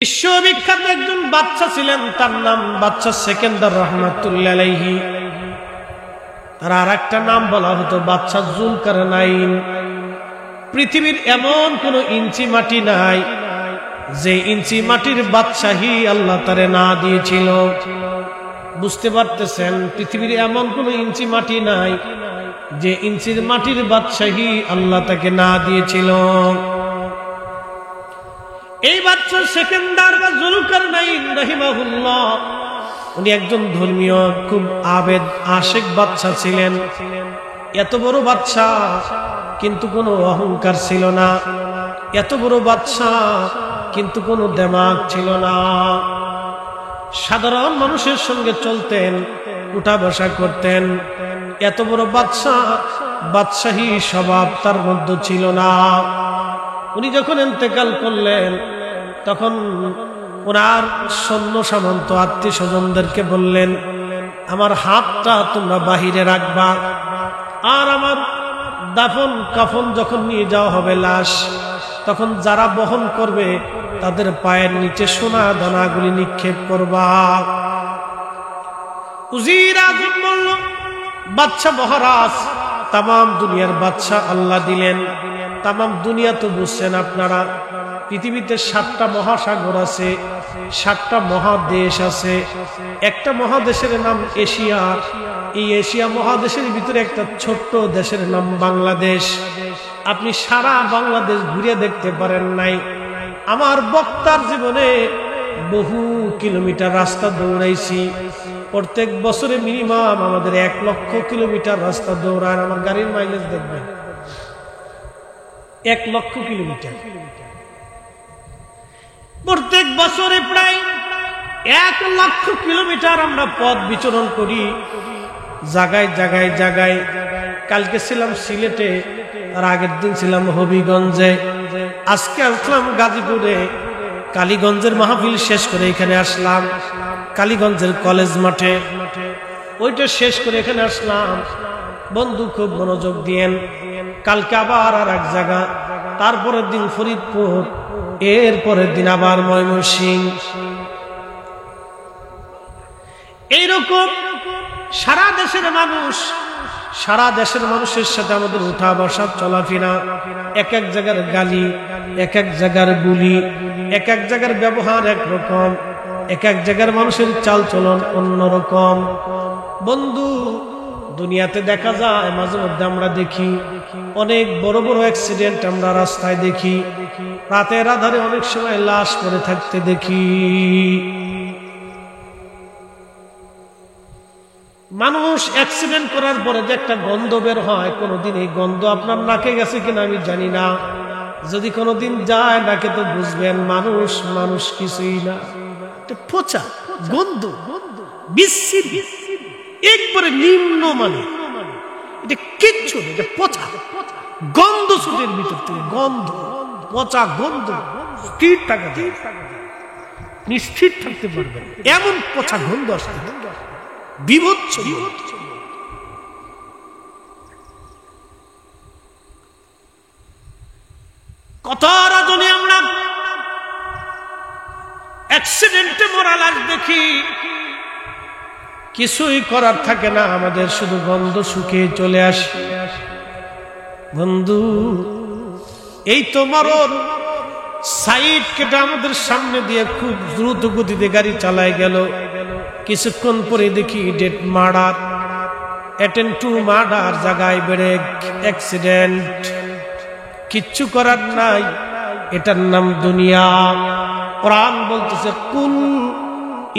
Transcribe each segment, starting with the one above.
বিশ্ববিখ্যাত একজন বাদশা ছিলেন, তার নাম বাদশা সেকেন্দার রহমাতুল্লাহ আলাইহি। তার আর একটা নাম বলা হতো বাদশা জুলকারনাইন। পৃথিবীর এমন কোন ইঞ্চি মাটি নাই যে ইঞ্চি মাটির বাদশাহী আল্লাহ তারে না দিয়েছিল। বুঝতে পারতেছেন, পৃথিবীর এমন কোন ইঞ্চি মাটি নাই যে ইঞ্চির মাটির বাদশাহী আল্লাহ তাকে না দিয়েছিল। এই বাদশা সেকেন্দার বা জুলকারনাইন রাহিমাহুল্লাহ, উনি একজন ধর্মীয় খুব আবেদ আশেক বাদশা ছিলেন। এত বড় বাদশা কিন্তু কোনো অহংকার ছিল না, এত বড় বাদশা কিন্তু কোনো দেমাগ ছিল না। সাধারণ মানুষের সঙ্গে চলতেন, উঠা বসা করতেন। এত বড় বাদশা, বাদশাহী স্বভাব তার মধ্যে ছিল না। উনি যখন ইন্তেকাল করলেন তখন ওনার সৈন্য সামন্ত আত্মীয় স্বজনদেরকে বললেন, আমার হাতটা তোমরা বাহিরে রাখবা, আর আমার দাফন কাফন যখন নিয়ে যাওয়া হবে লাশ, তখন যারা বহন করবে তাদের পায়ের নিচে সোনা দানাগুলি নিক্ষেপ করবা। উজির আজম বলল, বাদশা মহারাজ, তামাম দুনিয়ার বাদশা আল্লাহ দিলেন। তামাম দুনিয়া তো বুঝছেন আপনারা, পৃথিবীতে 7টা মহাসাগর আছে, 7টা মহাদেশ আছে। একটা মহাদেশের নাম এশিয়া। এই এশিয়া মহাদেশের ভিতরে একটা ছোট্ট দেশের নাম বাংলাদেশ। আপনি সারা বাংলাদেশ ঘুরে দেখতে পারেন নাই। আমার বক্তার জীবনে বহু কিলোমিটার রাস্তা দৌড়াইছি। প্রত্যেক বছরে মিনিমাম আমাদের 1 লক্ষ কিলোমিটার রাস্তা দৌড়ান। আমার গাড়ির মাইলেজ দেখবেন 1 লক্ষ কিলোমিটার। প্রত্যেক বছরে প্রায় 1 লক্ষ কিলোমিটার আমরা পথ বিচরণ করি, জায়গায় জায়গায় জায়গায়। কালকে ছিলাম সিলেটে, আর আগের দিন ছিলাম হবিগঞ্জে, আজকে আসলাম গাজীপুরে। কালীগঞ্জের মাহফিল শেষ করে এখানে আসলাম, কালীগঞ্জের কলেজ মাঠে, ওইটা শেষ করে এখানে আসলাম। বন্ধু খুব মনোযোগ দিয়েন। কালকে আবার আর এক জায়গা, তারপরের দিন ফরিদপুর, এর পরের দিন আবার ময়মনসিংহ। এইরকম সারা দেশের মানুষ, সারা দেশের মানুষের সাথে আমাদের উঠা বসা চলাফেরা, এক এক জায়গার গালি, এক এক জায়গার গুলি, এক এক জায়গার ব্যবহার একরকম, এক এক জায়গার মানুষের চাল চলন অন্যরকম। বন্ধু, দুনিয়াতে দেখা যায় মাঝে মধ্যে আমরা দেখি অনেক বড় বড় অ্যাক্সিডেন্ট আমরা রাস্তায় দেখি, রাতের আধারে অনেক সময় লাশ পড়ে থাকতে দেখি। মানুষ অ্যাক্সিডেন্ট করার পরে যে একটা গন্ধ বের হয়, কোনোদিন এই গন্ধ আপনার নাকে গেছে কিনা আমি জানি না। যদি কোনোদিন যায় নাকে তো বুঝবেন মানুষ মানুষ কিছুই না, পচা গন্ধ, বিশ্রী, একবারে নিম্ন মানে। এটা কিচ্ছু না, এটা পচা গন্ধ, সুটের ভিতর থেকে গন্ধ, পচা গন্ধ। স্থির থাকা যায়, নিস্থির থাকতে পারবেন এমন পচা গন্ধ আসতে, বিভৎস। কত রজনী আমরা অ্যাক্সিডেন্টে মরা লাশ দেখি, কিছুই করার থাকে না আমাদের, শুধু গন্ধ শুকিয়ে চলে আসে। বন্ধু, এই তো মরণ। সাইড কেটে আমাদের সামনে দিয়ে খুব দ্রুত গতিতে গাড়ি চালায় গেল, কিছুক্ষণ পরে দেখি dead murder, attend to murder, জায়গায় বেড়ে অ্যাক্সিডেন্ট। কিচ্ছু করার নাই, এটার নাম দুনিয়া। কোরআন বলতেছে, কুল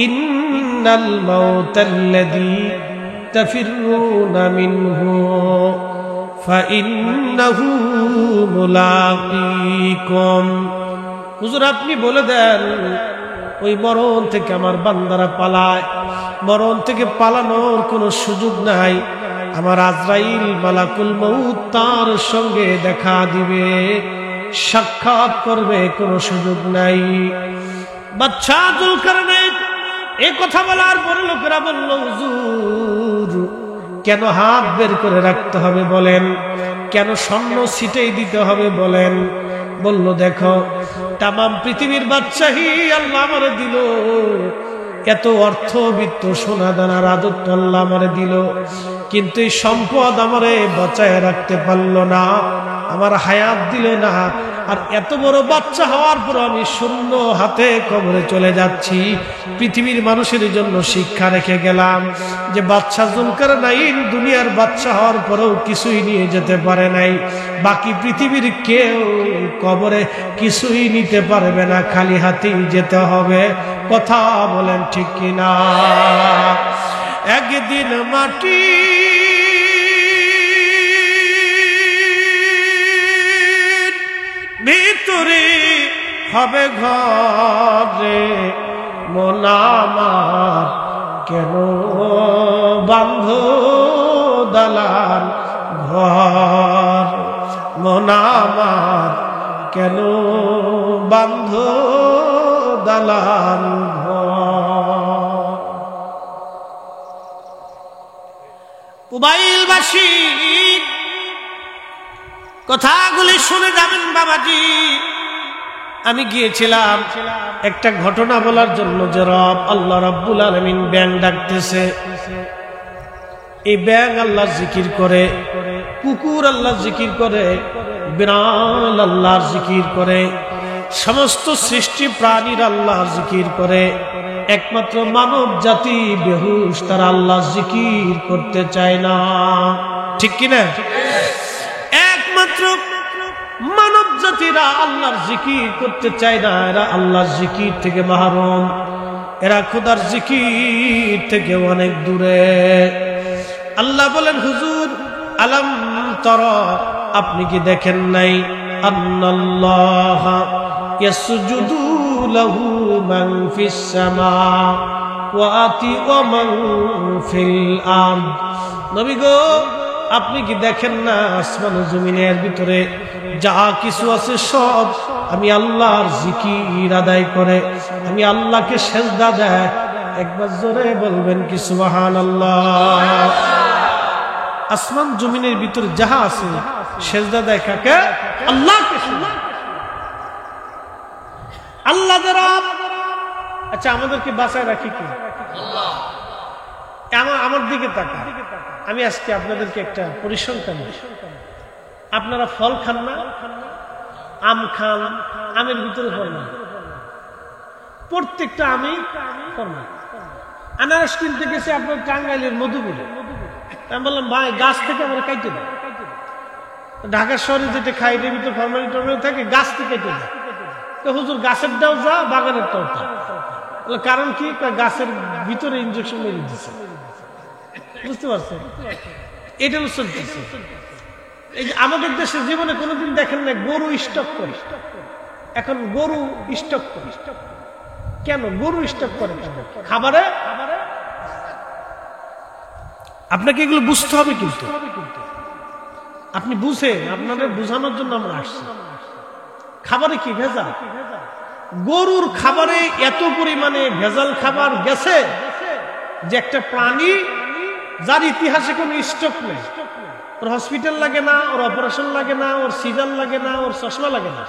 ইন্নাল মাউতাল্লাযী তাফিরুনা মিনহু ফাইন্নাহু মুলাকীকুম। হুজুর আপনি বলে দেন, ওই মরণ থেকে আমার বান্দারা পালায়, মরণ থেকে পালানোর কোনো সুযোগ নাই। আমার আজরাইল মালাকুল মউত তার সঙ্গে দেখা দিবে, সাক্ষাৎ করবে, কোনো সুযোগ নাই। বাদশা জুলকারনাইন এই কথা বলার পরে লোকেরা বলল, হুজুর কেন হাত বের করে রাখতে হবে বলেন, কেন স্বর্ণ ছিটেই দিতে হবে বলেন। বলল, দেখো তামাম পৃথিবীর বাদশাহী আল্লাহ আমারে দিল, এত অর্থবিত্ত সোনা দানা রাজত্ব আল্লাহ আমারে দিল, কিন্তু এই সম্পদ আমারে বাঁচায় রাখতে পারলো না, আমার হায়াত দিল না। আর এত বড় বাচ্চা হওয়ার পর আমি শূন্য হাতে কবরে চলে যাচ্ছি। পৃথিবীর মানুষের জন্য শিক্ষা রেখে গেলাম যে বাচ্চা জুলকারনাইন দুনিয়ার বাচ্চা হওয়ার পরেও কিছুই নিয়ে যেতে পারে নাই, বাকি পৃথিবীর কেউ কবরে কিছুই নিতে পারবে না, খালি হাতেই যেতে হবে। কথা বলেন ঠিক কিনা? একদিন মাটি ভিতরে হবে ঘরে, মন আমার কেন বান্ধ দালান ঘর, মন আমার কেন বান্ধ দালান ঘর। মোবাইলবাসী কথাগুলি শুনে যাবেন বাবাজি। আমি গিয়েছিলাম একটা ঘটনা বলার জন্য যে রব আল্লাহ রাব্বুল আলামিন ব্যাং ডাকতেছে। এই ব্যাং আল্লাহ জিকির করে, কুকুর আল্লাহ জিকির করে, বিড়াল আল্লাহর জিকির করে, সমস্ত সৃষ্টি প্রাণীর আল্লাহ জিকির করে। একমাত্র মানব জাতি বেহুশ, তারা আল্লাহ জিকির করতে চায় না। ঠিক কিনা? একমাত্র মানব জাতিরা আল্লাহর জিকির করতে চায় না, এরা আল্লাহর জিকির থেকে মাহরুম, এরা খোদার জিকির থেকে অনেক দূরে। আল্লাহ বলেন, হুজুর আলাম তারা, আপনি কি দেখেন নাই, আন্নাল্লাহ ইয়াসজুদু লাহু মান ফিস সামাওয়াতি ওয়া মান ফিল আরদ। নবী গো, আপনি কি দেখেন না আসমান ও জমিনের ভিতরে যা কিছু আছে সব আমি আল্লাহর জিকির আদায় করে, আমি আল্লাহকে সেজদা দেয়। একবার জোরে বলবেন কি সুবহানাল্লাহ। আসমান জমিনের ভিতরে যাহা আছে সেজদা দেয় কাকে? আল্লাহকে। আল্লাহ রব। আচ্ছা, আমাদেরকে বাঁচায় রাখি কি? আল্লাহ। আমার দিকে তাকা। আমি আজকে আপনাদেরকে একটা পরিসংখ্যান দিই। আপনারা ফল খান না? আম খান, আমের ভিতরে ফল না, প্রত্যেকটা আমি ফল না। আনারস কিনতে গেছে আপনার টাঙ্গাইলের মধুপুরে, আমি বললাম ভাই গাছ থেকে আমরা কাইটে দেয়। ঢাকা শহরে যেটা খাই এর ভিতরে ফরমালিন টরমালিন থাকে, গাছ থেকে কেটে দেয়। তো হুজুর গাছেরটাও যা, বাগানেরটাও যা। কারণ কি? গাছের ভিতরে ইনজেকশন মেরে দিচ্ছে। বুঝতে পারছেন? এটা চলতেছে। এই যে আমাদের দেশে জীবনে কোনোদিন দেখেন না গরু স্টক করে, এখন গরু স্টক করে কেন? গরু স্টক করে খাবারে। আপনাকে এগুলো বুঝতে হবে, কিন্তু আপনি বুঝেন, আপনাদের বোঝানোর জন্য আমরা আসছি। খাবারে কি ভেজাল? গরুর খাবারে এত পরিমাণে ভেজাল খাবার গেছে যে একটা প্রাণী যার ইতিহাসে কোনো স্টক নেই, ওর হসপিটাল লাগে না, ওর অপারেশন লাগে না, ওর সিজার লাগে না, ওর চশমা লাগে না,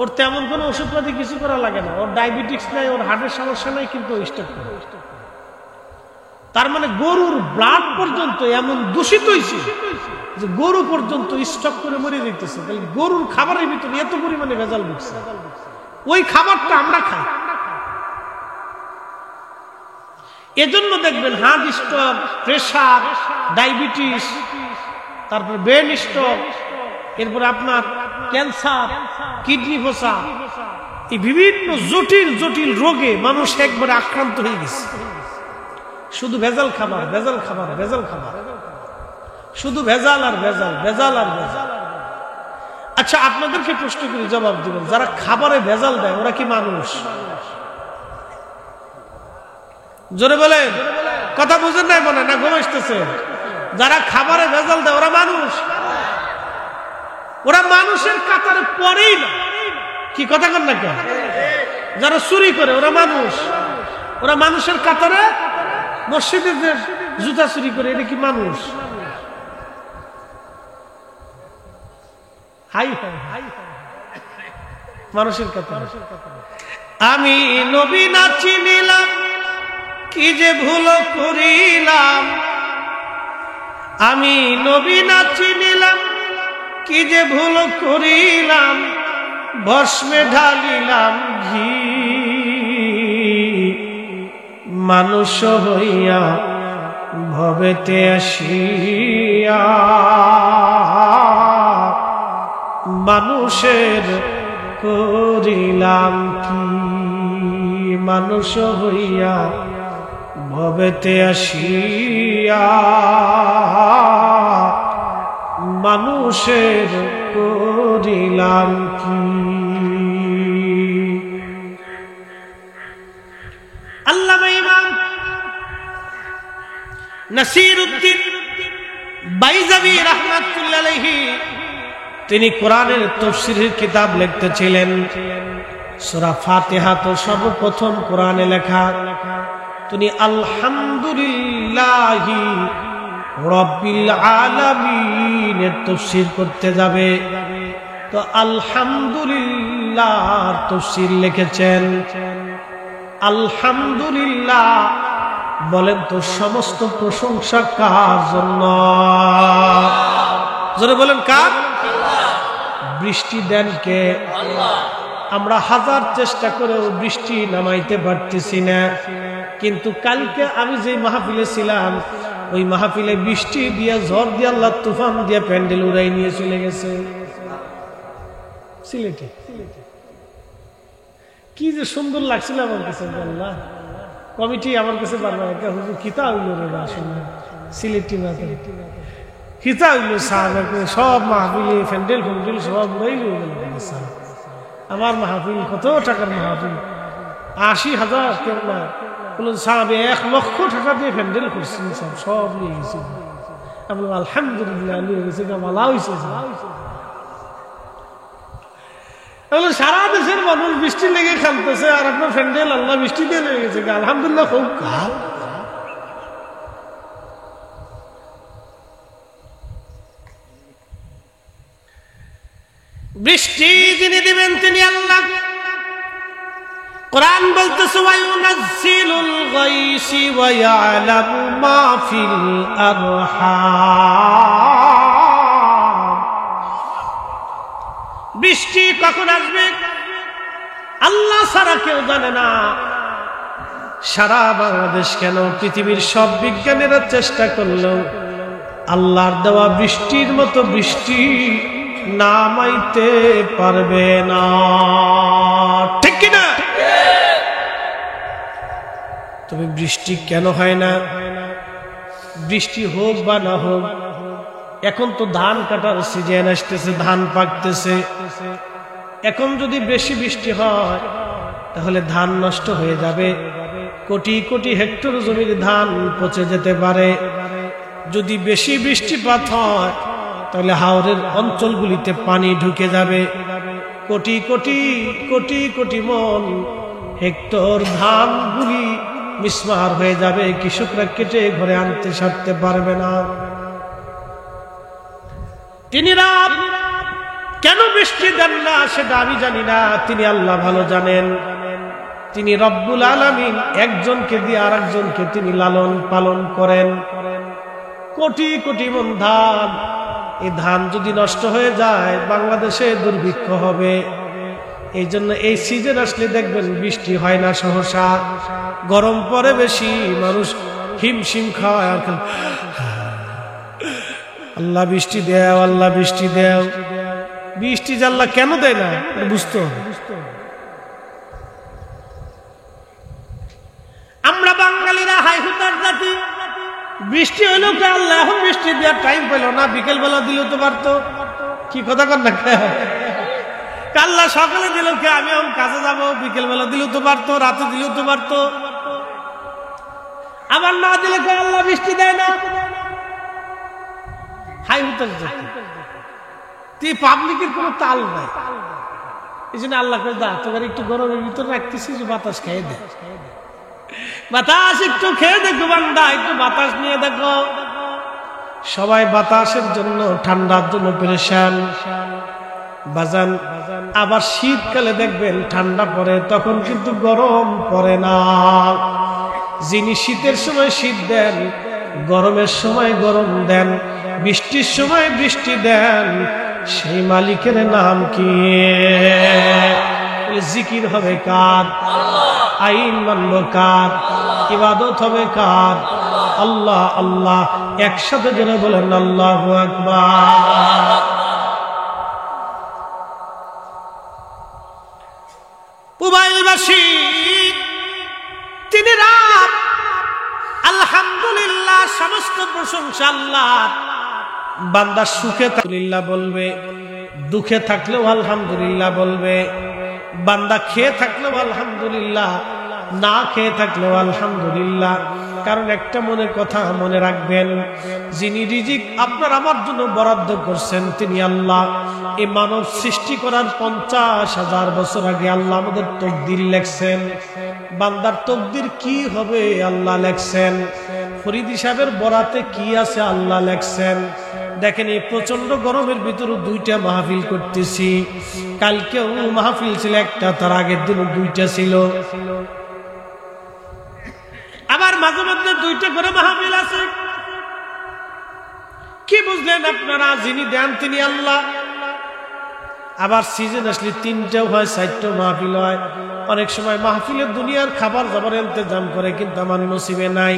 ওর তেমন কোনো ওষুধপাতি কিছু করা লাগে না, ওর ডায়াবেটিস নাই, ওর হার্টের সমস্যা নাই, কিন্তু স্টক করে। তার মানে গরুর ব্লাড পর্যন্ত এমন দূষিত হয়েছে যে গরু পর্যন্ত স্টক করে মরে দিতেছে। গরুর খাবারের ভিতরে এত পরিমাণে ভেজাল ঢুকছে, ওই খাবারটা আমরা খাই। এজন্য দেখবেন হার্ট স্ট্রোক, প্রেশার, ডায়াবেটিস, তারপর ব্রেন স্ট্রোক, এরপর আপনার ক্যান্সার, কিডনি ফোসা, এই বিভিন্ন জটিল জটিল রোগে মানুষ একবারে আক্রান্ত হয়ে গেছে। শুধু ভেজাল খাবার, ভেজাল খাবার, ভেজাল খাবার, শুধু ভেজাল আর ভেজাল, ভেজাল আর ভেজাল। আচ্ছা, আপনাদেরকে প্রশ্ন করি, জবাব দিবেন, যারা খাবারে ভেজাল দেয় ওরা কি মানুষ? জোরে বলেন, কথা বুঝেন নাই মনে না ঘুমাইতেছে? যারা খাবারে ভেজাল দেয় ওরা মানুষ? ওরা মানুষের কাতারে পড়েই না। কি কথা কন না কেন? যারা চুরি করে ওরা মানুষ? ওরা মানুষের কাতারে? মসজিদে যে জুতা চুরি করে এটা কি মানুষ? হাই হাই, মানুষের কথা। আমি নবী না চিনিলাম, কি যে ভুল করিলাম। আমি নবী না চিনিলাম, কি যে ভুল করিলাম। ভস্মে ঢালিলাম ঘি, মানুষ হইয়া ভবেতে আসিয়া মানুষের করিলাম কি। মানুষ হইয়া ভবেতে আসিয়া মানুষের করিলাম কি। আল্লামা ইমাম নাসিরউদ্দিন বাইজাবি রাহমাতুল্লাহ আলাইহি তিনি কোরআনের তাফসীরের কিতাব লিখতেছিলেন। সূরা ফাতিহা তো সর্বপ্রথম কোরআনে লেখা। তিনি আলহামদুলিল্লাহি রাব্বিল আলামিনের তাফসীর করতে যাবে, তো আলহামদুলিল্লাহ তাফসীর লিখেছেন। আলহামদুলিল্লাহ বলেন তো সমস্ত প্রশংসা কার জন্য? জোরে বলেন কার? বৃষ্টি দেন কে? আমরা হাজার চেষ্টা করেও বৃষ্টি নামাইতে পারতেছি না, কিন্তু কালকে আমি যে মাহফিলে ছিলাম ওই মাহফিলে বৃষ্টি দিয়ে ঝড় দিয়ে আল্লাহ তুফান দিয়ে প্যান্ডেল উড়াই নিয়ে চলে গেছে সিলেটে। কি যে সুন্দর লাগছিল আমার কাছে। আল্লাহ কমিটি আমার কাছে বারবার হুজুর কিতা হইল রে আসলে সিলেটি না কিতা হইল সাহাব সব মাহফিলে প্যান্ডেল ফ্যান্ডেল সব উড়াইল। আমার মাহফিল কত টাকার মাহফিল, ৮০,০০০ কেউ না বলুন সাহাব ১ লক্ষ টাকা দিয়ে প্যান্ডেল করছি, সব নিয়ে গেছি। আমি আলহামদুলিল্লাহ নিয়ে গেছি, মালা হয়েছে। সারা দেশের মানুষ বৃষ্টি লেগে খামতেছে আর আপনার প্যান্ডেল আল্লাহ বৃষ্টি দিয়ে লেগে গেছে। আলহামদুলিল্লাহ খুব কাল। বৃষ্টি যিনি দিবেন তিনি আল্লাহ। কোরআন বলতেছে ওয়ায়ুনাজ্জিলুল গায়সি ওয়া ইয়ালামু মা ফিল আরহাম। বৃষ্টি কখন আসবে আল্লাহ ছাড়া কেউ জানে না। সারা বাংলাদেশ কেন পৃথিবীর সব বিজ্ঞানীরা চেষ্টা করলেও আল্লাহর দেওয়া বৃষ্টির মতো বৃষ্টি নামাইতে পারবে না, ঠিক কিনা? তবে বৃষ্টি কেন হয় না? বৃষ্টি হোক বা না হোক, এখন তো ধান কাটার সিজন আসতেছে, ধান পাকতেছে। এখন যদি বেশি বৃষ্টি হয় তাহলে ধান নষ্ট হয়ে যাবে, কোটি কোটি হেক্টর জমির ধান পচে যেতে পারে। যদি বেশি বৃষ্টিপাত হয় তাহলে হাওরের অঞ্চলগুলিতে পানি ঢুকে যাবে, কোটি কোটি কোটি কোটি মন হেক্টর ধানগুলি মিসমার হয়ে যাবে, কৃষকরা কেটে ঘরে আনতে সারতে পারবে না। তিনি কেন বৃষ্টি দেন না সেটা আমি জানি না, তিনি আল্লাহ ভালো জানেন। তিনি রব্বুল আলামিন, একজনকে দিয়ে আরেকজনকে তিনি লালন পালন করেন। কোটি কোটি মন ধান, এই ধান যদি নষ্ট হয়ে যায় বাংলাদেশে দুর্ভিক্ষ হবে। এই জন্য এই সিজন আসলে দেখবেন বৃষ্টি হয় না, সহসা গরম পড়ে বেশি, মানুষ হিমশিম খায়। আল্লাহ বৃষ্টি দেও, আল্লাহ বৃষ্টি দেও। বৃষ্টি যে আল্লাহ কেন দেয় না বুঝতে হবে। আমরা বাঙালিরা হাই হুতার জাতি, বৃষ্টি হইলেও কে আল্লাহ এখন বৃষ্টি দেওয়ার টাইম পেল না, বিকেল বেলা দিলেও তো পারতো। কি কথা কর না, আল্লাহ সকালে দিল কে আমি এখন কাজে যাবো, বিকেল বেলা দিলেও তো পারতো, রাতে দিলেও তো পারতো। আবার না দিলে কে আল্লাহ বৃষ্টি দেয় না। হাই হুতার জাতি, তুই পাবলিকের কোনো তাল নাই। এই জন্য আল্লাহ করে দা তোর একটু গরমের ভিতরে রাখতেছি, যে বাতাস খেয়ে দে, বাতাস একটু খেয়ে দেখো বান্দা, একটু বাতাস নিয়ে দেখো। সবাই বাতাসের জন্য, ঠান্ডার জন্য পেরেশান। বাজান আবার শীতকালে দেখবেন ঠান্ডা পড়ে, তখন কিন্তু গরম পড়ে না। যিনি শীতের সময় শীত দেন, গরমের সময় গরম দেন, বৃষ্টির সময় বৃষ্টি দেন, সেই মালিকের নাম কি? জিকির হবে কার? আইন মানব কার? ইবাদত হবে কার? আল্লাহ আল্লাহ। একসাথে জোরে বলেন আল্লাহু আকবার। পুবাইলবাসী তিনি রাত আলহামদুলিল্লাহ, সমস্ত প্রশংসা আল্লাহর। বান্দা সুখে আলহামদুলিল্লাহ বলবে, দুঃখে থাকলেও আলহামদুলিল্লাহ বলবে। বান্দা খেয়ে থাকলেও আলহামদুলিল্লাহ, না খেয়ে থাকলেও আলহামদুলিল্লাহ। কারণ একটা মনে কথা মনে রাখবেন, যিনি রিজিক আপনার আমার জন্য বরাদ্দ করছেন তিনি আল্লাহ। এই মানব সৃষ্টি করার 50,000 বছর আগে আল্লাহ আমাদের তকদির লেখছেন। বান্দার তকদির কি হবে আল্লাহ লেখছেন। ফরিদি সাহেবের বরাতে কি আছে আল্লাহ লেখছেন। দেখেন এই প্রচন্ড গরমের ভিতরে 2টা মাহফিল করতেছি। কালকেও মাহফিল ছিল একটা, তার আগের দিন 2টা ছিল। আবার মাঝে মধ্যে 2টা করে মাহফিল আছে। কি বুঝলেন আপনারা? যিনি দেন তিনি আল্লাহ। আবার সিজন আসলে 3টাও হয়, 4টাও মাহফিল হয়। অনেক সময় মাহফিলের দুনিয়ার খাবার দাবার ইন্তজাম করে, কিন্তু আমার নসিবে নাই।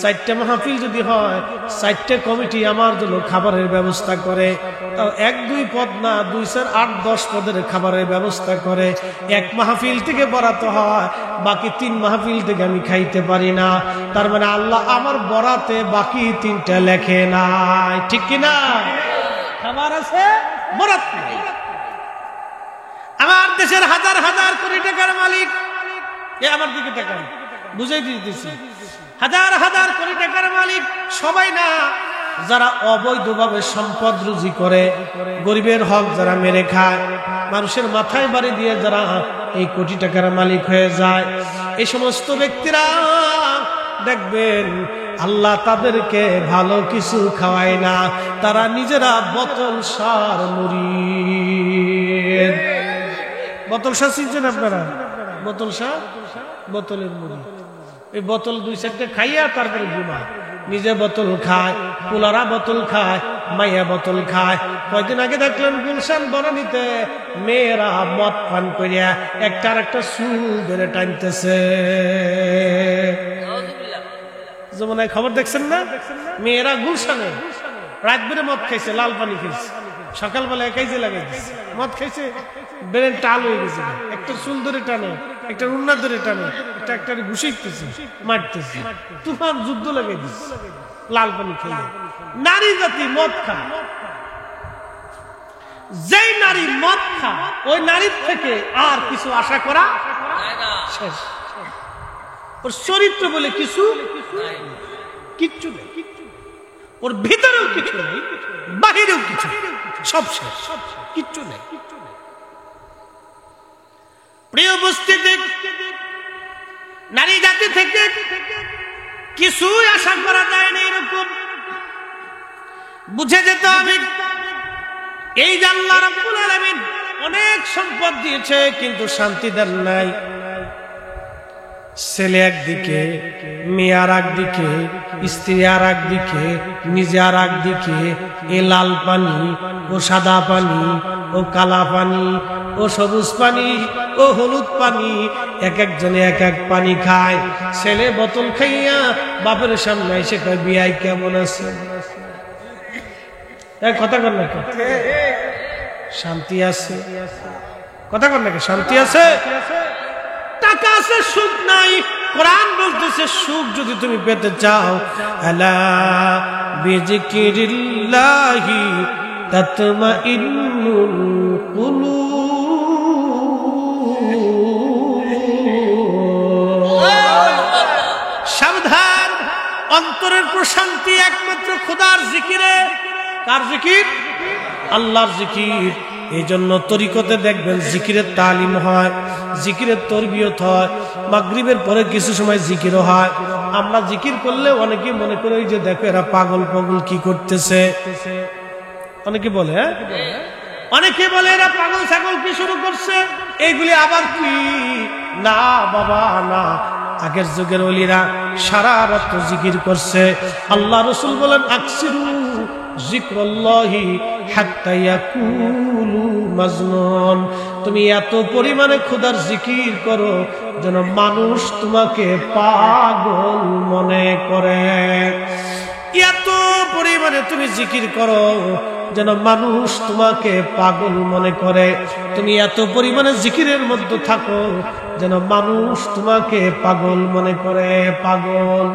4টা মাহফিল যদি হয়, 4টা কমিটি আমার জন্য খাবারের ব্যবস্থা করে। তাও 1-2 পদ না, 2, 4, 8, 10 পদের খাবারের ব্যবস্থা করে। এক মাহফিল থেকে বরাত হয়, বাকি 3 মাহফিল থেকে আমি খাইতে পারি না। তার মানে আল্লাহ আমার বরাতে বাকি 3টা লেখে নাই, ঠিক কিনা? খাবার আছে, বরাত নাই। আমার দেশের হাজার হাজার কোটি টাকার মালিক, এ আমার দিকে টাকা বুঝাই দিতেছি, হাজার হাজার কোটি টাকার মালিক সবাই না। যারা অবৈধভাবে সম্পদ রুজি করে, গরিবের হক যারা মেরে খায়, মানুষের মাথায় বাড়ি দিয়ে যারা এই কোটি টাকার মালিক হয়ে যায়, এই সমস্ত ব্যক্তিরা দেখবেন আল্লাহ তাদেরকে ভালো কিছু খাওয়ায় না। তারা নিজেরা বোতল সার মুড়ি, বোতল সার চিনছেন আপনারা? বোতল সার, বোতলের মুড়ি। এই বোতল 2-4টা খাইয়া তারপরে ঘুমায়। নিজে বোতল খায়, পোলারা বোতল খায়, মাইয়া বোতল খায়। কয়েকদিন আগে দেখলাম গুলশান বনানীতে মেয়েরা মদ পান করিয়া একটা আর একটা চুল ধরে টানতেছে। যেমন খবর দেখছেন না? মেয়েরা গুলশানে রাত বেড়ে মদ খাইছে, লাল পানি খাইছে, সকালবেলা একাই যে লাগাই দিচ্ছে, মদ খাইছে, ব্রেন টাল হয়ে গেছে। একটা চুল ধরে টানে, একটা উন্না ধরে টানে, একটা ঘুষাইতেছে, মারতেছে, তুফান যুদ্ধ লাগাই দিচ্ছে লাল পানি খেয়ে। নারী জাতি মদ খায়। যেই নারী মদ খায়, ওই নারীর থেকে আর কিছু আশা করা শেষ। ওর চরিত্র বলে কিছু কিচ্ছু নেই, ওর ভিতরেও কিছু নেই, বাহিরেও কিছু, সব শেষ, কিচ্ছু নেই। প্রিয় উপস্থিতি, নারী জাতি থেকে কিছুই আশা করা যায় না। এরকম বুঝে যেতে হবে, এই যে আল্লাহ রাব্বুল আলামিন অনেক সম্পদ দিয়েছে, কিন্তু শান্তি দেন নাই। ছেলে একদিকে, মেয়ে আর একদিকে, স্ত্রী আর একদিকে, নিজে আর একদিকে। এ লাল পানি, ও সাদা পানি, ও কালা পানি, ও সবুজ পানি, ও হলুদ পানি, এক একজনে এক এক পানি খায়। ছেলে বোতল খাইয়া বাপের সামনে এসে কয়, বিয়াই কেমন আছে? কথা কর নাকি? শান্তি আছে? কথা কর নাকি? শান্তি আছে? টাকা আছে, সুখ নাই। কোরআন বলতেছে সুখ যদি তুমি পেতে চাও, আলা বিযিকিরিল্লাহি তাতমাইন্নুল কুলুব। সাবধান, অন্তরের প্রশান্তি একমাত্র খোদার জিকিরে। কার জিকির? আল্লাহর জিকির। এই জন্য তরিকতে দেখবেন জিকিরের তালিম হয়, জিকিরের তরবিয়ত হয়, মাগরিবের পরে কিছু সময় জিকিরও হয়। আমরা জিকির করলে অনেকে মনে করে যে দেখো এরা পাগল পাগল কি করতেছে, অনেকে বলে। অনেকে বলে এরা পাগল ছাগল কি শুরু করছে, এইগুলি আবার কি? না বাবা না, আগের যুগের ওলিরা সারা রাত জিকির করছে। আল্লাহ রাসূল বলেন আকসিরু যিকরাল্লাহি হাত্তা ইয়াকুলু মাজনুন, তুমি এত পরিমাণে খোদার জিকির করো যেন মানুষ তোমাকে পাগল মনে করে। এত পরিমাণে তুমি জিকির করো যেন মানুষ তোমাকে পাগল মনে করে। তুমি এত পরিমাণে জিকিরের মধ্যে থাকো যেন মানুষ তোমাকে পাগল মনে করে। পাগল।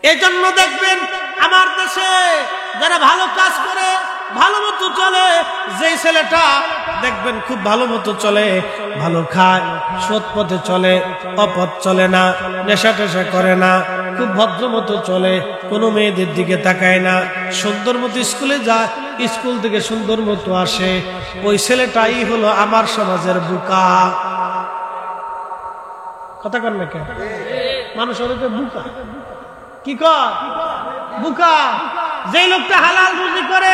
এই জন্য দেখবেন আমার দেশে যারা ভালো কাজ করে, ভালো মতো চলে, যেই ছেলেটা দেখবেন খুব ভালো মতো চলে, ভালো খায়, সৎ পথে চলে, অপথ চলে না, নেশা টেশা করে না, খুব ভদ্র মতো চলে, কোনো মেয়েদের দিকে তাকায় না, সুন্দর মতো স্কুলে যায়, স্কুল থেকে সুন্দর মতো আসে, ওই ছেলেটাই হলো আমার সমাজের বুকা। কথা কন না কেন? মানুষ ওদেরকে বুকা কি কর? বুকা। যে লোকটা হালাল রুজি করে,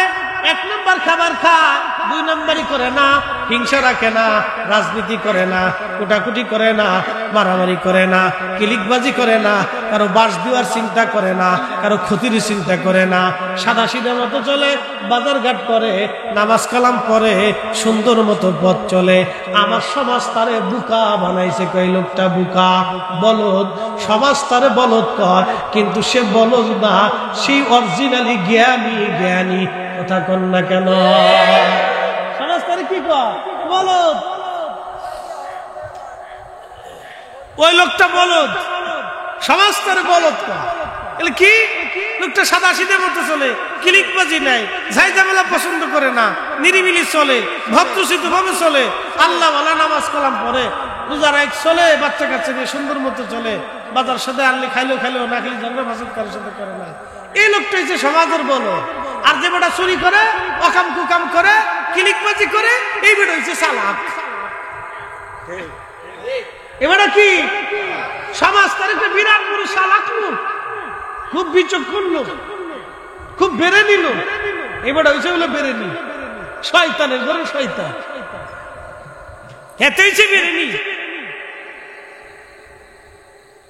এক নম্বর খাবার খায়, দুই নম্বরই করে না, হিংসা রাখে না, রাজনীতি করে না, কুটাকুটি করে না, মারামারি করে না, কিলিকবাজি করে না, কারো বাস দেওয়ার চিন্তা করে না, কারো ক্ষতির চিন্তা করে না, সাদা সিধা মতো চলে, বাজার ঘাট করে, নামাজ কালাম পড়ে, সুন্দর মতো পথ চলে। আমার সমাজ তারে বুকা বানাইছে। কই লোকটা বুকা, বলদ। সমাজ তারে বলদ কয়, কিন্তু সে বলদ না, সেই অরিজিনালি জ্ঞানী। জ্ঞানী। কথা কন না কেন? সমাজ তারে কি কয়? বলদ। ওই লোকটা বলদ, সমাজ তারে বলদ কয়। এলে কি? লোকটা সাদা সিধে মতো চলে, কিলিকবাজি নাই, ঝাই ঝামেলা পছন্দ করে না, নিরিবিলি চলে, ভদ্রসিদ্ধ ভাবে চলে, আল্লাহ ওয়ালা নামাজ কালাম পড়ে, রোজা রাখ চলে, বাচ্চা কাচ্চা নিয়ে সুন্দর মতো চলে, বাজার সাথে আনলে খাইলেও না খাইলে ঝগড়া ফাসাদ কারোর সাথে করে না। এই লোকটা হচ্ছে সমাজের বলো। আর যে বেটা চুরি করে, অকাম কুকাম করে, কিলিকবাজি করে, এই বেটা হচ্ছে চালাক। এবারে কি? সমাজ তার একটা বিরাট বড় চালাক লোক, খুব বিচক্ষণ লোক, খুব বেড়ে নিল। এবার হয়েছে বলে বেড়ে নি, শয়তানের ঘরে শয়তান, হেতেইছে বেড়ে নি।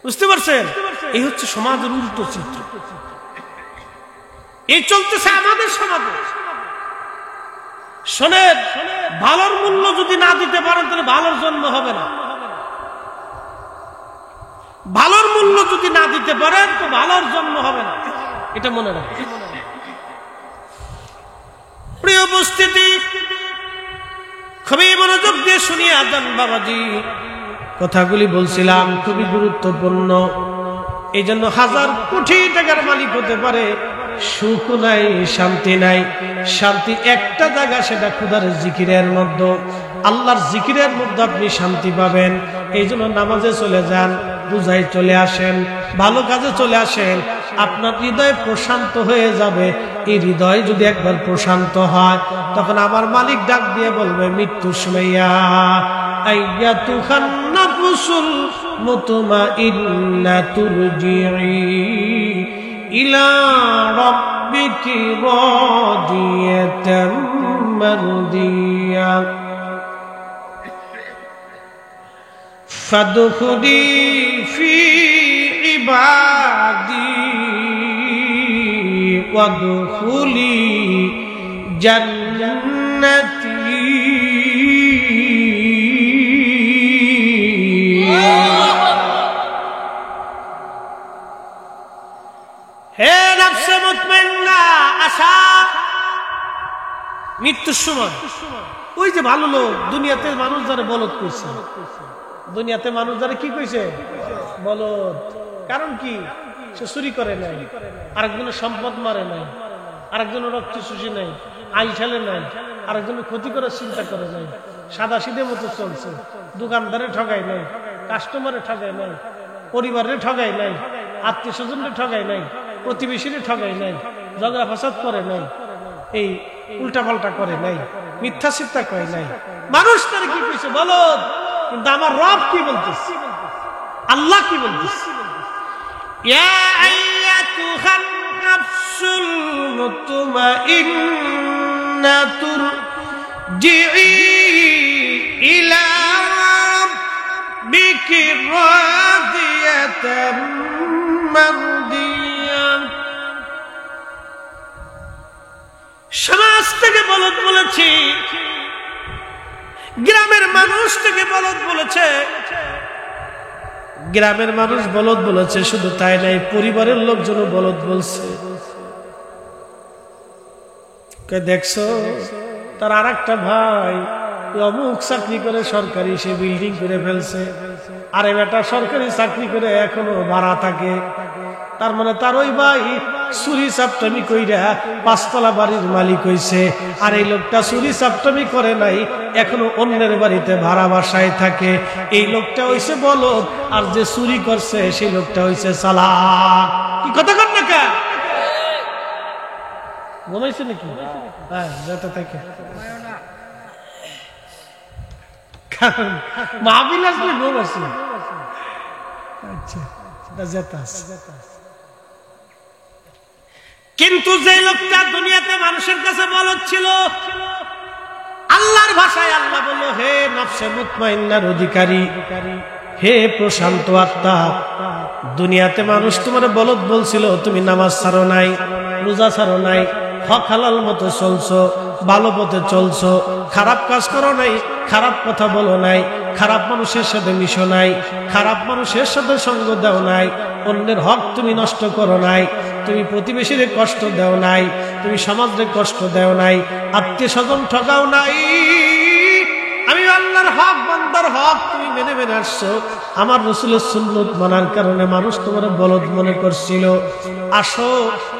বুঝতে পারছেন? এই হচ্ছে সমাজের উল্টো চিত্র। এই চলতেছে আমাদের সমাজে। শোনেন, ভালোর মূল্য যদি না দিতে পারেন তাহলে ভালোর জন্ম হবে না। ভালোর মূল্য যদি না দিতে পারেন তো ভালোর জন্ম হবে না, এটা মনে রাখবেন। প্রিয় উপস্থিতি, খুবই মনোযোগ দিয়ে শুনিয়ে আজান বাবাজি, কথাগুলি বলছিলাম খুবই গুরুত্বপূর্ণ। এই জন্য হাজার কোটি টাকার মালিক হতে পারে, সুখ নাই, শান্তি নাই। শান্তি একটা জায়গা, সেটা খোদার জিকিরের মধ্যে, আল্লাহর জিকিরের মধ্যে আপনি শান্তি পাবেন। এই জন্য নামাজে চলে যান, রোজায় চলে আসেন, ভালো কাজে চলে আসেন, আপনার হৃদয় প্রশান্ত হয়ে যাবে। এই হৃদয় যদি একবার প্রশান্ত হয়, তখন আমার মালিক ডাক দিয়ে বলবে মৃত্যুর সময়, আইয়াতুহান নাফসুল মুতমাইন্না তুরজিই ইলা রাব্বিকি রাদিয়াতাম মারদিয়া ফাদখুলি ফি ইবাদি ওয়াদখুলি জান্নাতি। হে নফসে মুতমাইন্না, আশা মৃত্যুর সময় ওই যে ভালো লোক, দুনিয়াতে মানুষ যারা বলদ কইছে, দুনিয়াতে মানুষ যারা কি কইছে? বলদ। কারণ কি? সে চুরি করে নাই, আরেকজনের সম্পদ মারে নাই, আরেকজনের রক্ত শুষে নাই, আইল ঠেলে নাই, আরেকজনের ক্ষতি করার চিন্তা করে নাই, সাদা সিধে মতো চলছে, দোকানদারে ঠগাই নাই, কাস্টমারে ঠগাই নাই, পরিবারে ঠগাই নাই, আত্মীয় স্বজনরে ঠগাই নাই, প্রতিবেশীরে ঠগাই নাই, ঝগড়া ফাসাদ করে নাই, এই উল্টা পাল্টা করে নাই, মিথ্যা চিন্তা করে নাই। মানুষ তার কি কইছে? বলদ। কিন্তু আমার রব কি বলতেছে? আল্লাহ কি বলতেছে? ইয়া আইয়াতুহান নাফসুল মুতমাইন্নাতুর জিই ইলা রাব্বিকি রাদিয়াতাম মারদিয়া। সমাজ থেকে বলদ বলেছি, গ্রামের মানুষ থেকে বলদ বলেছে, গ্রামের মানুষ বলদ বলেছে, শুধু তাই নাই পরিবারের লোকজনও বলদ বলছে। দেখছো তার আর একটা ভাই অমুক চাকরি করে সরকারি সে বিল্ডিং করে ফেলছে, আরে বেটা সরকারি চাকরি করে এখনো ভাড়া থাকে, তার মানে তার ওই ভাই চুরি চাপটামি কইরা 5 তলা বাড়ির মালিক হইছে, আর এই লোকটা চুরি চাপটামি করে নাই, এখনো অন্যের বাড়িতে ভাড়া বাসায় থাকে। এই লোকটা হইছে বলদ, আর যে চুরি করছে সেই লোকটা হইছে চালাক। কি কথা কর না কা ঘুমাইছে নাকি? হ্যাঁ যেতে থাকে মাহফিল আসলে ঘুম আসে। কিন্তু যে লোকটা দুনিয়াতে মানুষের কাছে বলদ ছিল, আল্লাহর ভাষায় আল্লাহ বলল, হে নফসে মুতমাইন্নার অধিকারী, হে প্রশান্ত আত্মা, দুনিয়াতে মানুষ তোমার বলদ বলছিল, তুমি নামাজ ছাড়ো নাই, রোজা ছাড়ো নাই, হক হালাল মতো চলছো, ভালো পথে চলছো, খারাপ কাজ করো নাই, খারাপ কথা বলো নাই, খারাপ মানুষের সাথে মিশো নাই, খারাপ মানুষের সাথে সঙ্গ দাও নাই, অন্যের হক তুমি নষ্ট করো নাই, তুমি প্রতিবেশীরে কষ্ট দাও নাই, তুমি সমাজে কষ্ট দাও নাই, আত্মীয় স্বজন ঠকাও নাই। আমি আল্লাহর হক, বান্দার হক তুমি মেনে মেনে আসছো। আমার রাসূলের সুন্নাত মানার কারণে মানুষ তোমার বলদ মনে করছিল। আসো,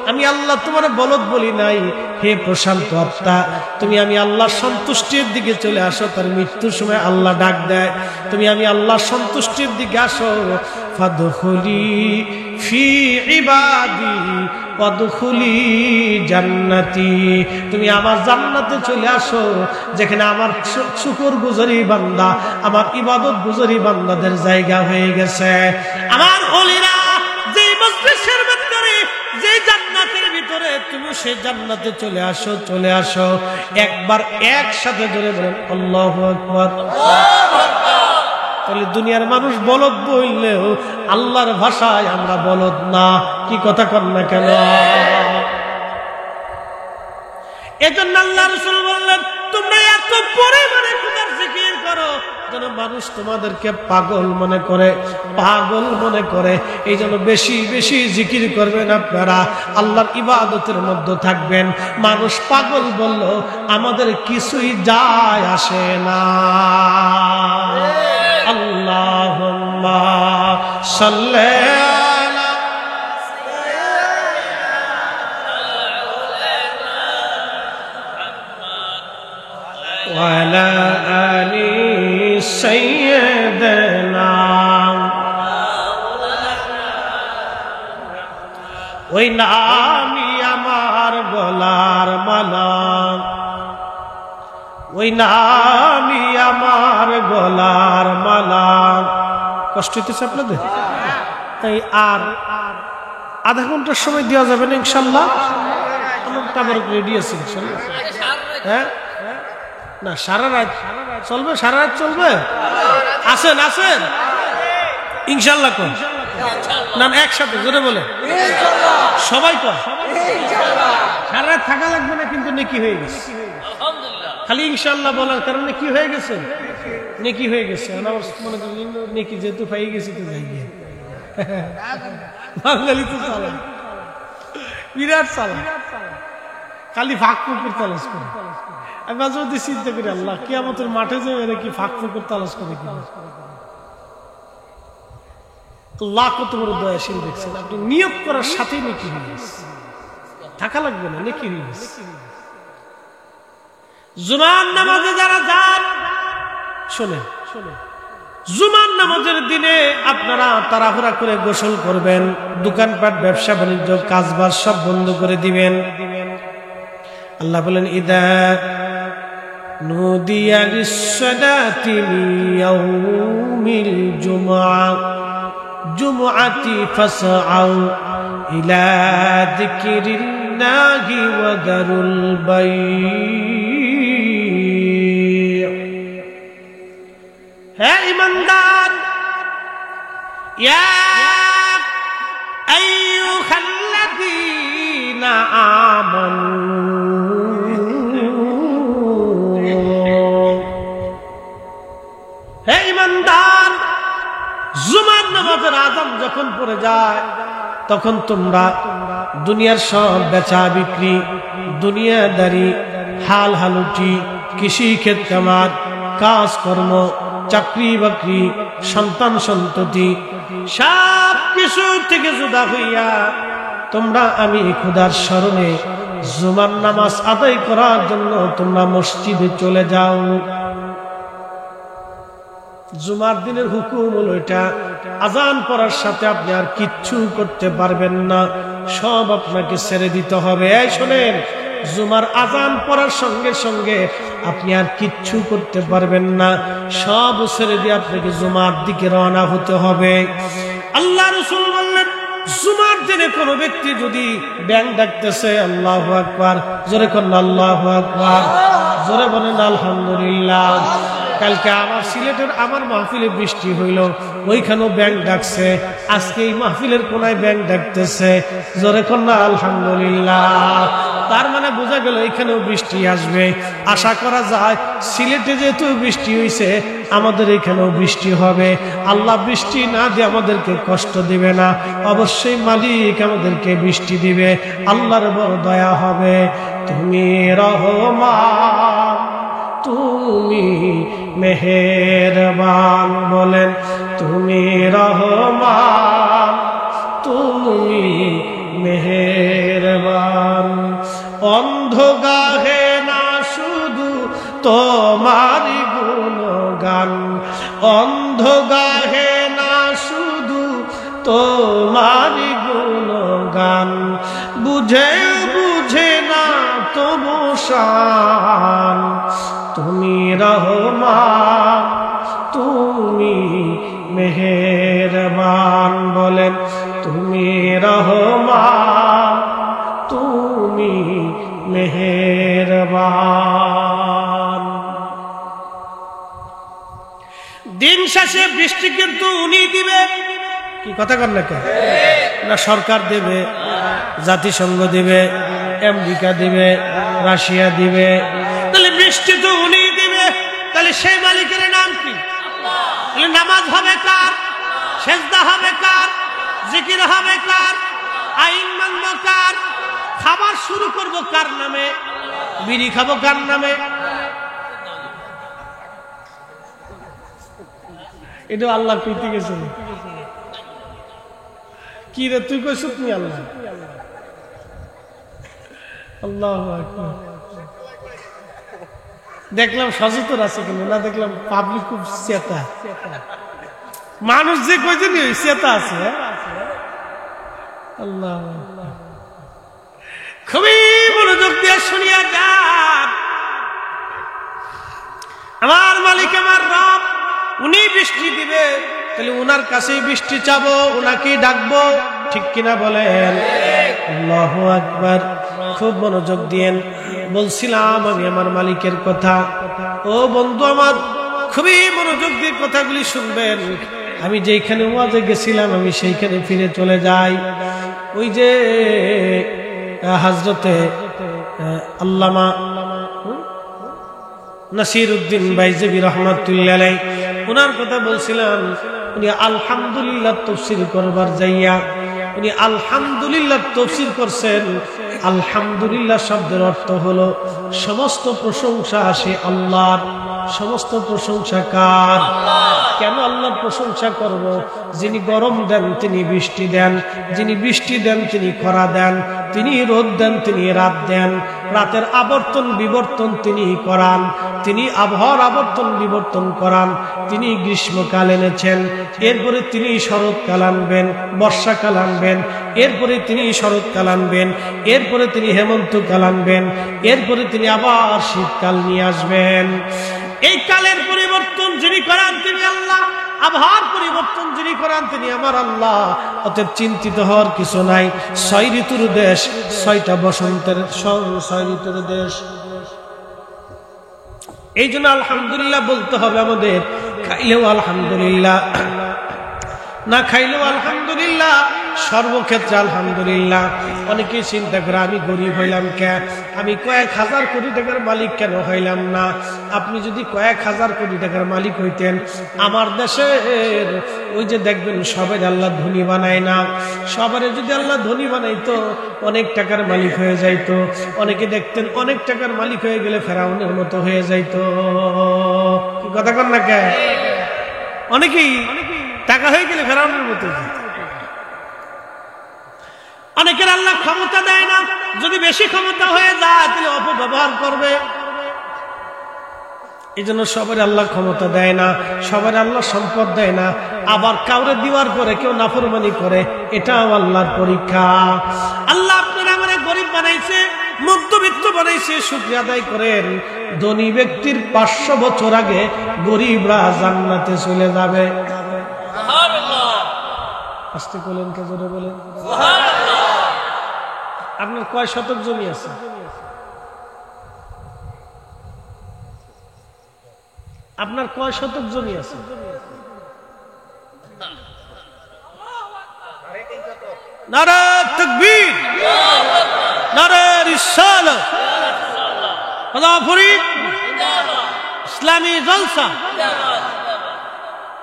আমি আল্লাহ তোমার বলদ বলি নাই। হে প্রশান্ত আত্মা, তুমি আমি আল্লাহর সন্তুষ্টির দিকে চলে আসো। তার মৃত্যুর সময় আল্লাহ ডাক দেয়, তুমি আমি আল্লাহর সন্তুষ্টির দিকে আসো। ফাদখুলি ফি ইবাদি ওয়াদখুলি জান্নাতি, তুমি আমার জান্নাতে চলে আসো, যেখানে আমার শুকরগুজারি বান্দা, আমার ইবাদত গুজারি বান্দাদের জায়গা হয়ে গেছে। আমার ওলিরা যে মজলিসের ভিতরে, যে জান্নাতের ভিতরে, তুমি সেই জান্নাতে চলে আসো, চলে আসো। একবার একসাথে জোরে বলেন আল্লাহু আকবার। তাহলে দুনিয়ার মানুষ বলদ বললেও আল্লাহর ভাষায় আমরা বলদ না। কি কথা কর না কেন? এজন্য আল্লাহ রাসূল বললেন, তোমরা এত পরিমাণে খোদার জিকির করো যেন মানুষ তোমাদেরকে পাগল মনে করে, পাগল মনে করে। এই জন্য বেশি বেশি জিকির করবেন আপনারা, আল্লাহর ইবাদতের মধ্যে থাকবেন। মানুষ পাগল বলল আমাদের কিছুই যায় আসে না। আল্লাহুম্মা সাল্লি আলা ওয়া আলা আলি সাইয়্যিদিনা। ওই নামই আমার গলার মালা, ওই নামই আমার গলার মালা। কষ্ট হইতেছে আপনাদের? তাই আর আধা ঘন্টার সময় দেওয়া যাবে না ইনশাল্লাহ? আমার রেডি আছে ইনশাল্লাহ। হ্যাঁ না, সারা রাত চলবে, সারা রাত চলবে। আসেন আসেন ইনশাল্লাহ। কোন না একসাথে জোরে বলে সবাই কর। সারা রাত থাকা লাগবে না, কিন্তু নেকি হয়ে গেছে। খালি ইনশাল্লাহ বলার কারণে কি হয়ে গেছে? নেকি হয়ে গেছে। মনে করেন নেকি যেহেতু পাই গেছি তো যাই গিয়ে বাঙালি তো চালা, বিরাট চালা, খালি ফাঁক ফুকুর তালাশ করে। আমি মাঝে মধ্যে চিন্তা করি, আল্লাহ কিয়ামতের মাঠে যে এরা কি ফাঁক ফুকুর তালাশ করে কি? আল্লাহ কত বড় দয়াশীল দেখছেন। আপনি নিয়োগ করার সাথেই নেকি হয়ে গেছে, থাকা লাগবে না, নেকি হয়ে গেছে। জুমার নামাজে যারা যান, শোনেন, জুমার নামাজের দিনে আপনারা তাড়াহুড়া করে গোসল করবেন, দোকানপাট, ব্যবসা বাণিজ্য, কাজবাজ সব বন্ধ করে দিবেন। আল্লাহ বলেন, ইদা নুদিয়া লিস-সালাতি মিন ইয়াউমিল জুমআ জুমআতি ফাসআউ ইলা যিকরিল্লাহি ওয়া দারুল বাই'। হে ঈমানদার, ইয়া আইয়ুহাল্লাযীনা আমানু, হে ঈমানদার, জুমার নামাজের আযান যখন পড়ে যায় তখন তোমরা দুনিয়ার সব বেচা বিক্রি, দুনিয়াদারি, হাল হালুটি, কৃষি ক্ষেত কামার, কাজকর্ম, চাকরি বাকরি, সন্তান সন্ততি সব কিছু থেকে জুদা হইয়া তোমরা আমি খোদার স্মরণে জুমার নামাজ আদায় করার জন্য তোমরা মসজিদে চলে যাও। জুমার দিনের হুকুম হলো এটা, আজান পড়ার সাথে আপনি আর কিচ্ছু করতে পারবেন না, সব আপনাকে ছেড়ে দিতে হবে। এই শোনেন, জুমার আজান পড়ার সঙ্গে সঙ্গে আপনি আর কিচ্ছু করতে পারবেন না, সব ছেড়ে দিয়ে আপনাকে জুমার দিকে রওনা হতে হবে। আল্লাহ রাসূল বললেন, জুমার দিনে কোনো ব্যক্তি যদি ব্যাং ডাকতেছে, আল্লাহু আকবার, জোরে করুন আল্লাহু আকবার, জোরে বলেন আলহামদুলিল্লাহ। কালকে আমার সিলেটের আমার মাহফিলে বৃষ্টি হইল, ওইখানেও ব্যাং ডাকছে, আজকে এই মাহফিলের কোনায় ব্যাং ডাকতেছে, জোরে করুন আলহামদুলিল্লাহ। তার মানে বোঝা গেল এখানেও বৃষ্টি আসবে। আশা করা যায় সিলেটে যেহেতু বৃষ্টি হয়েছে, আমাদের এখানেও বৃষ্টি হবে। আল্লাহ বৃষ্টি না দিয়ে আমাদেরকে কষ্ট দিবে না, অবশ্যই মালিক আমাদেরকে বৃষ্টি দিবে। আল্লাহর বড় দয়া হবে। তুমি রহমান, তুমি মেহেরবান, বলেন তুমি রহমান, তুমি মেহেরবান। অন্ধ গাহে না শুধু তোমারি গুণগান, অন্ধ গাহে না শুধু তোমারি গুণগান, বুঝে বুঝে না তবু শান। তুমি রহমান, তুমি মেহেরবান, বলেন তুমি রহমান, তুমি মেহেরবান। দিন শেষে বৃষ্টি কিন্তু উনি দিবে, কি কথা কর না কেন? না সরকার দেবে, জাতিসংঘ দেবে, আমেরিকা দিবে, রাশিয়া দিবে, তাহলে বৃষ্টি তো উনি দিবে। তাহলে সেই মালিকের নাম কি? তাহলে নামাজ হবে কার? সেজদা হবে কার? জিকির হবে কার? আইন মানব কার? খাবার শুরু করব কার নামে? বিড়ি খাবো কার নামে? এটা আল্লাহ কইতে গেছে। কি রে তুই কইছ তুমি? আল্লাহ আল্লাহু আকবার। দেখলাম সচেতন আছে কিন্তু না, দেখলাম পাবলিক খুব চেতা, মানুষ যে কইছে চেতা আছে। আল্লাহ, খুবই মনোযোগ দিয়ে শুনিয়া যান। আমার মালিক আমার রব, উনি বৃষ্টি দিবে, তাহলে উনার কাছেই বৃষ্টি চাবো, উনাকেই ডাকবো, ঠিক কিনা বলেন? আল্লাহু আকবার। খুব মনোযোগ দিয়েন। বলছিলাম আমি আমার মালিকের কথা। ও বন্ধু আমার, খুবই মনোযোগ দিয়ে কথাগুলি শুনবেন। আমি যেখানে ওয়াজে গেছিলাম আমি সেইখানে ফিরে চলে যাই। ওই যে হযরতে আল্লামা নাসিরউদ্দিন বাইজিবি রাহমাতুল্লাহ আলাইহি, ওনার কথা বলছিলাম। উনি আলহামদুলিল্লাহ তাফসীর করবার যাইয়া উনি আলহামদুলিল্লাহ তাফসীর করছেন। আলহামদুলিল্লাহ শব্দের অর্থ হলো সমস্ত প্রশংসা আসে আল্লাহর। সমস্ত প্রশংসা কার? কেন আল্লাহর প্রশংসা করব? যিনি গরম দেন তিনি বৃষ্টি দেন, যিনি বৃষ্টি দেন তিনি খরা দেন, তিনি রোদ দেন তিনি রাত দেন, রাতের আবর্তন বিবর্তন তিনি করান, তিনি আবহাওয়ার আবর্তন বিবর্তন করান, তিনি গ্রীষ্মকাল এনেছেন, এরপরে তিনি শরৎকাল আনবেন, বর্ষাকাল আনবেন, এরপরে তিনি শরৎকাল আনবেন, এরপরে তিনি হেমন্তকাল আনবেন, এরপরে তিনি আবার শীতকাল নিয়ে আসবেন। এই কালের পরিবর্তন যিনি করান তিনি আল্লাহ। আবহাওয়ার পরিবর্তন যিনি করান তিনি আমার আল্লাহ। অতএব চিন্তিত হওয়ার কিছু নাই। 6 ঋতুর দেশ, 6টা বসন্তের 6 ঋতুর দেশ। এই জন্য আলহামদুলিল্লাহ বলতে হবে আমাদের। খাইলেও আলহামদুলিল্লাহ, না খাইলেও আলহামদুলিল্লাহ, সর্বক্ষেত্রে আলহামদুলিল্লাহ। অনেকেই চিন্তা করে আমি গরিব হইলাম কেন, আমি কয়েক হাজার কোটি টাকার মালিক কেন হইলাম না। আপনি যদি কয়েক হাজার কোটি টাকার মালিক হইতেন, আমার দেশের ওই যে দেখবেন সবাই আল্লাহ ধনী বানায় না, সবারে যদি আল্লাহ ধনী বানাইতো অনেক টাকার মালিক হয়ে যাইতো। অনেকে দেখতেন অনেক টাকার মালিক হয়ে গেলে ফেরাউনের মতো হয়ে যাইতো। কি কথা কন না কে? অনেকেই টাকা হয়ে গেলে ফেরাউনের মতো। অনেকের আল্লাহ ক্ষমতা দেয় না, যদি বেশি ক্ষমতা হয়ে যায় তাহলে অপব্যবহার করবে। এই জন্য সবার আল্লাহ ক্ষমতা দেয় না, সবার আল্লাহ সম্পদ দেয় না। আবার কাউরে দিওয়ার পরে কেউ নাফরমানি করে, এটাও আল্লাহর পরীক্ষা। আল্লাহ আপনারা মানে গরিব বানাইছে, মধ্যবিত্ত বানাইছে, শুকরিয়া আদায় করেন। ধনী ব্যক্তির 500 বছর আগে গরিবরা জান্নাতে চলে যাবে। আস্তে বলেন, কে জোরে বলেন। আপনার কয় শতক জমি আছে? আপনার কয় শতক জমি আছে? নারে তাকবীর, নারে রিসালাত, খোদাফরি, ইসলামী জলসা।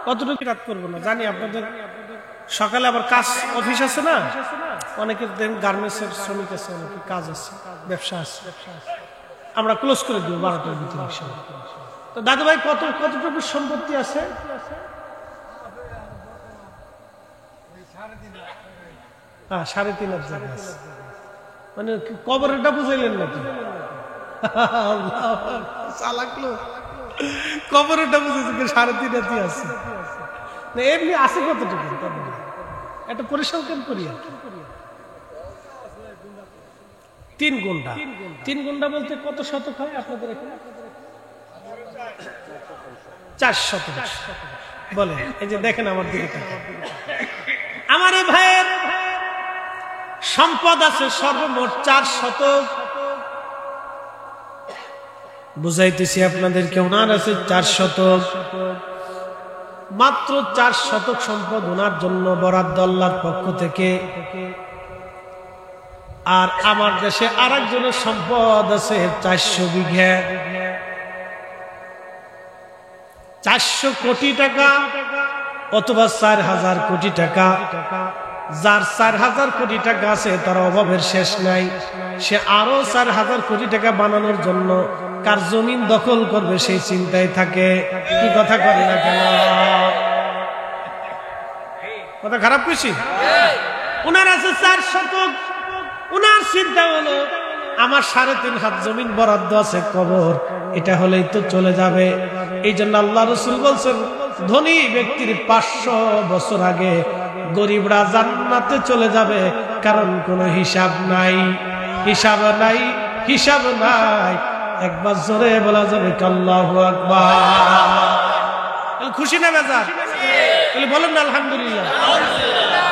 কতটুকু রাত করবো না জানি। আপনাদের সকালে আবার কাজ, অফিস আছে না, অনেকের গার্মেন্টস এর শ্রমিক আছে, অনেকে কাজ আছে, ব্যবসা আছে। আমরা ক্লোজ করে দিব 12টার ভিতরে। তো দাদু ভাই কতটুকু সম্পত্তি আছে? 3.5 জায়গা আছে। মানে কবরেরটা বুঝাইলেন নাকি? চালাক লোক, কবরেরটা বুঝেছে 3.5 আছে। না এমনি আছে কতটুকু? একটা পরিসংখ্যান করি। 3 গুণা। 3 গুণা বলতে কত শতক হয় আপনাদের এখানে? 4 শতক বলে। এই যে দেখেন আমার দিকে, আমার এই ভাইয়ের সম্পদ আছে সর্বমোট 4 শতক। বুঝাইতেছি আপনাদেরকে, ওনার আছে 4 শতক। মাত্র 4 শতক সম্পদ ওনার জন্য বরাদ্দ আল্লাহর পক্ষ থেকে। আর আমার দেশে আরেকজনের সম্পদ আছে 400 বিঘা, 400 কোটি টাকা অথবা 4000 কোটি টাকা। যার 4000 কোটি টাকা আছে তার অভাবের শেষ নাই। সে আরো 4000 কোটি টাকা বানানোর জন্য কার জমিন দখল করবে সেই চিন্তায় থাকে। কি কথা করে না কেন? কথা খারাপ কইছি? উনার আছে 4 শতক। উনার চিন্তা হলো আমার 3.5 হাত জমিন বরাদ্দ আছে কবর, এটা হলেই তো চলে যাবে। এই জন্য আল্লাহ রাসূল বলছেন, ধনী ব্যক্তির 500 বছর আগে গরিবরা জান্নাতে চলে যাবে, কারণ কোনো হিসাব নাই, হিসাব নাই, হিসাব নাই। একবার জোরে বলা যাবে আল্লাহু আকবার। খুশি না বেজার? তাহলে বলেন না আলহামদুলিল্লাহ।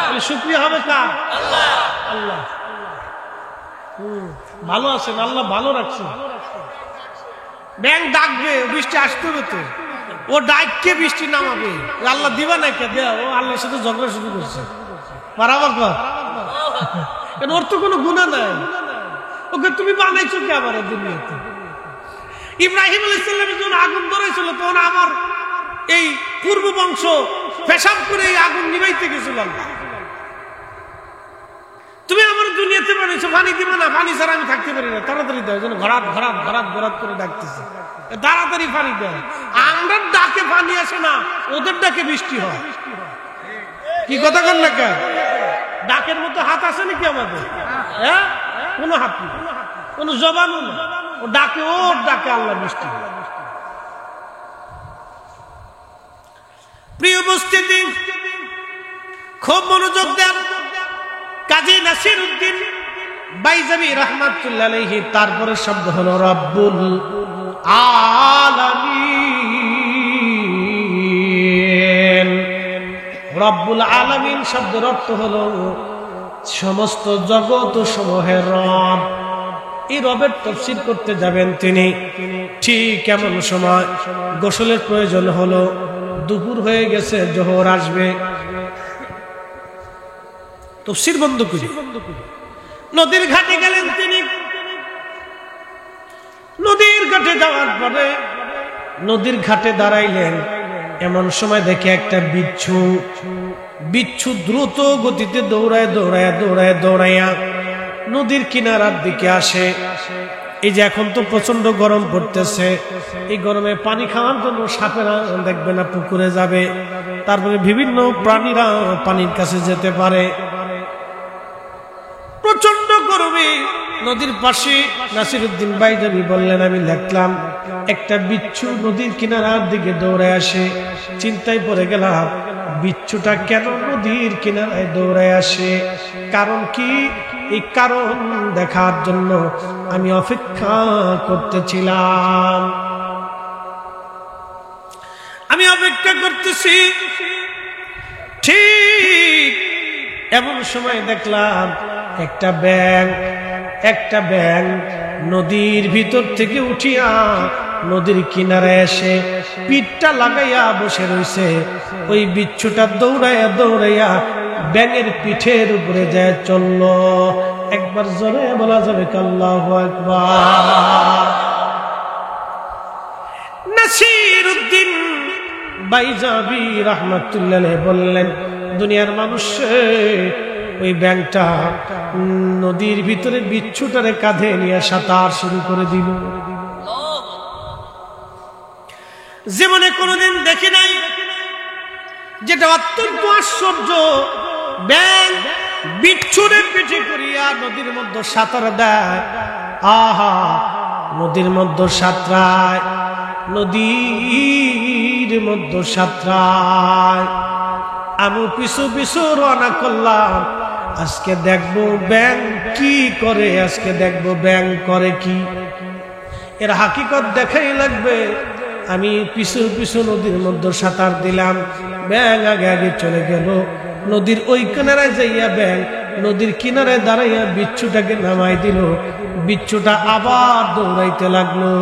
তাহলে শুকরিয়া হবে কার? আল্লাহ। ভালো আছেন, আল্লাহ ভালো রাখছেন। ব্যাংক ডাকবে, বৃষ্টি আসতে হবে তো, ও ডাককে বৃষ্টি নামাবে, আল্লাহ দিবা না কে দেয়া? ও আল্লাহর সাথে ঝগড়া শুরু করছে। বারাবার কর, কেন ওর তো কোনো গুনাহ নাই। ওকে তুমি বানাইছো কে আবার দুনিয়াতে? ইব্রাহিম আলাইহিস সালামের যখন আগুন ধরেছিল তখন আমার এই পূর্ব বংশ পেশাব করে এই আগুন নিভাইতে গেছিল। আল্লাহ তুমি আমার দুনিয়াতে বানাইছো, পানি দিবে না, পানি ছাড়া আমি থাকতে পারি না, তাড়াতাড়ি দাও। যেন ঘরাত ঘরাত ঘরাত ঘরাত করে ডাকতেছে, তাড়াতাড়ি পানি দেয়। আমরা ডাকে পানি আসে না, ওদের ডাকে বৃষ্টি হয়। কি কথা কন না কেন? ডাকের মতো হাত আছে নাকি আমাদের? হ্যাঁ, কোনো হাত নেই, কোনো জবানও না। ও ডাকে, ওর ডাকে আল্লাহ বৃষ্টি হয়। প্রিয় উপস্থিতি, খুব মনোযোগ দেন। কাজী নাসির উদ্দিন বাইজাবি রাহমাতুল্লাহ আলাইহি, তারপরে শব্দ হলো রব্বুল আলামিন। রব্বুল আলামিন শব্দের অর্থ হলো সমস্ত জগৎ সমূহের রব। এই রবের তাফসীর করতে যাবেন তিনি, ঠিক এমন সময় গোসলের প্রয়োজন হলো, দুপুর হয়ে গেছে, জোহর আসবে, তাফসীর বন্ধ করে নদীর ঘাটে গেলেন তিনি। নদীর ঘাটে যাওয়ার পরে নদীর ঘাটে দাঁড়াইলেন, এমন সময় দেখে একটা বিচ্ছু দ্রুত গতিতে দৌড়ায়া নদীর কিনারার দিকে আসে। এই যে এখন তো প্রচন্ড গরম পড়তেছে, এই গরমে পানি খাওয়ার জন্য সাপেরা দেখবে না পুকুরে যাবে, তারপরে বিভিন্ন প্রাণীরা পানির কাছে যেতে পারে। প্রচন্ড গরমে নদীর পাশে নাসিরউদ্দিন বাইজাবি বললেন, আমি দেখলাম একটা বিচ্ছু নদীর কিনারার দিকে দৌড়ায় আসে। চিন্তায় পড়ে গেলাম, বিচ্ছুটা কেন নদীর কিনারায় দৌড়ায় আসে, কারণ কি? এই কারণ দেখার জন্য আমি অপেক্ষা করতেছিলাম, আমি অপেক্ষা করতেছি। ঠিক এমন সময় দেখলাম একটা ব্যাঙ নদীর ভিতর থেকে উঠিয়া নদীর কিনারে এসে পিঠটা লাগাইয়া বসে রয়েছে। ওই বিচ্ছুটা দৌড়াইয়া ব্যাঙের পিঠের উপরে যায় চলল। একবার জোরে বলা যাবে আল্লাহু আকবার। নাসিরউদ্দিন বাইজাবি রাহমাতুল্লাহ আলাইহি বললেন, দুনিয়ার মানুষ ওই ব্যাঙটা নদীর ভিতরে বিচ্ছুটারে কাঁধে নিয়ে সাঁতার শুরু করে দিল। জীবনে কোনোদিন দেখি নাই, যেটা অত্যন্ত আশ্চর্য। ব্যাঙ বিচ্ছুরে পিঠে করিয়া নদীর মধ্যে সাঁতার দেয়। আহা, নদীর মধ্যে সাঁতরায়, নদীর মধ্যে সাঁতরায়। আমি পিছু পিছু রওনা করলাম, আজকে দেখবো ব্যাঙ কি করে, আজকে দেখবো ব্যাঙ করে কি। এর হাকিকত দেখাই লাগবে। আমি পিছু পিছু নদীর মধ্যে সাঁতার দিলাম, ব্যাঙ আগে আগে চলে গেল। নদীর ওই কিনারায় যাইয়া ব্যাঙ নদীর কিনারায় দাঁড়াইয়া বিচ্ছুটাকে নামাই দিল। বিচ্ছুটা আবার দৌড়াইতে লাগলো।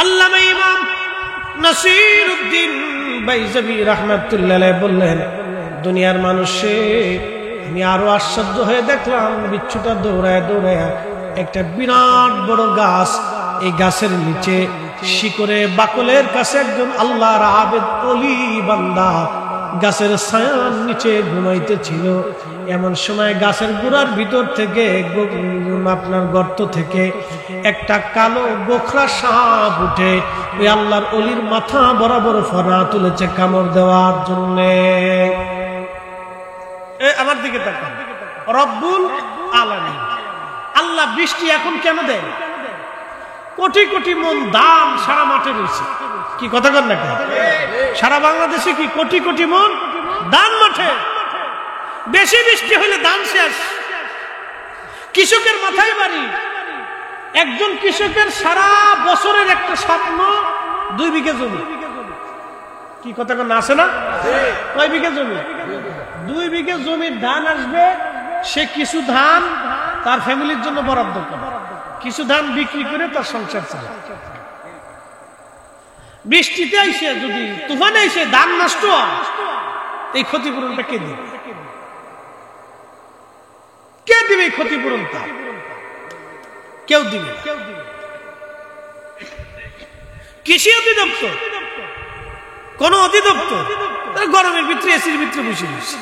আল্লামা ইমাম নাসিরউদ্দিন বাইজাবি রাহমাতুল্লাহ আলাইহি বললেন, দুনিয়ার মানুষে আমি আরো আশ্চর্য হয়ে দেখলাম, বিচ্ছুটা দৌড়ায়া একটা বিরাট বড় গাছ, এই গাছের নিচে শিকড়ে বাকলের কাছে একজন আল্লাহর আবেদ ওলি বান্দা গাছের ছায়ার নিচে ঘুমাইতেছিল। এমন সময় গাছের গোড়ার ভিতর থেকে আপনার গর্ত থেকে একটা কালো গোখরা সাপ উঠে ওই আল্লাহর ওলির মাথা বরাবর ফনা তুলেছে কামড় দেওয়ার জন্য। আমার দিকে তাকান, রব্বুল আলামিন আল্লাহ বৃষ্টি এখন কেন দেয়? কোটি কোটি মন দান সারা মাঠে রয়েছে। কি কথা কর না, সারা বাংলাদেশে কি কোটি কোটি মন দান মাঠে। বেশি বৃষ্টি হলে দান শেষ। কৃষকের মাথায় বাড়ি। একজন কৃষকের সারা বছরের একটা স্বপ্ন 2 বিঘা জমি। কি কথা কর না, আছে না? কয় বিঘা জমি? 2 বিঘা জমির ধান আসবে। সে কিছু ধান তার ফ্যামিলির জন্য বরাদ্দ করে, কিছু ধান বিক্রি করে তার সংসার চালায়। বৃষ্টিতে আইসে যদি তুফানে এসে ধান নষ্ট হয়, এই ক্ষতিপূরণটা কে দিবে? কে দিবে এই ক্ষতিপূরণটা? কেউ দিবে। কৃষি অধিদপ্তর, কোন অধিদপ্তর তারা গরমের ভিতরে এসির ভিতরে বসে বসে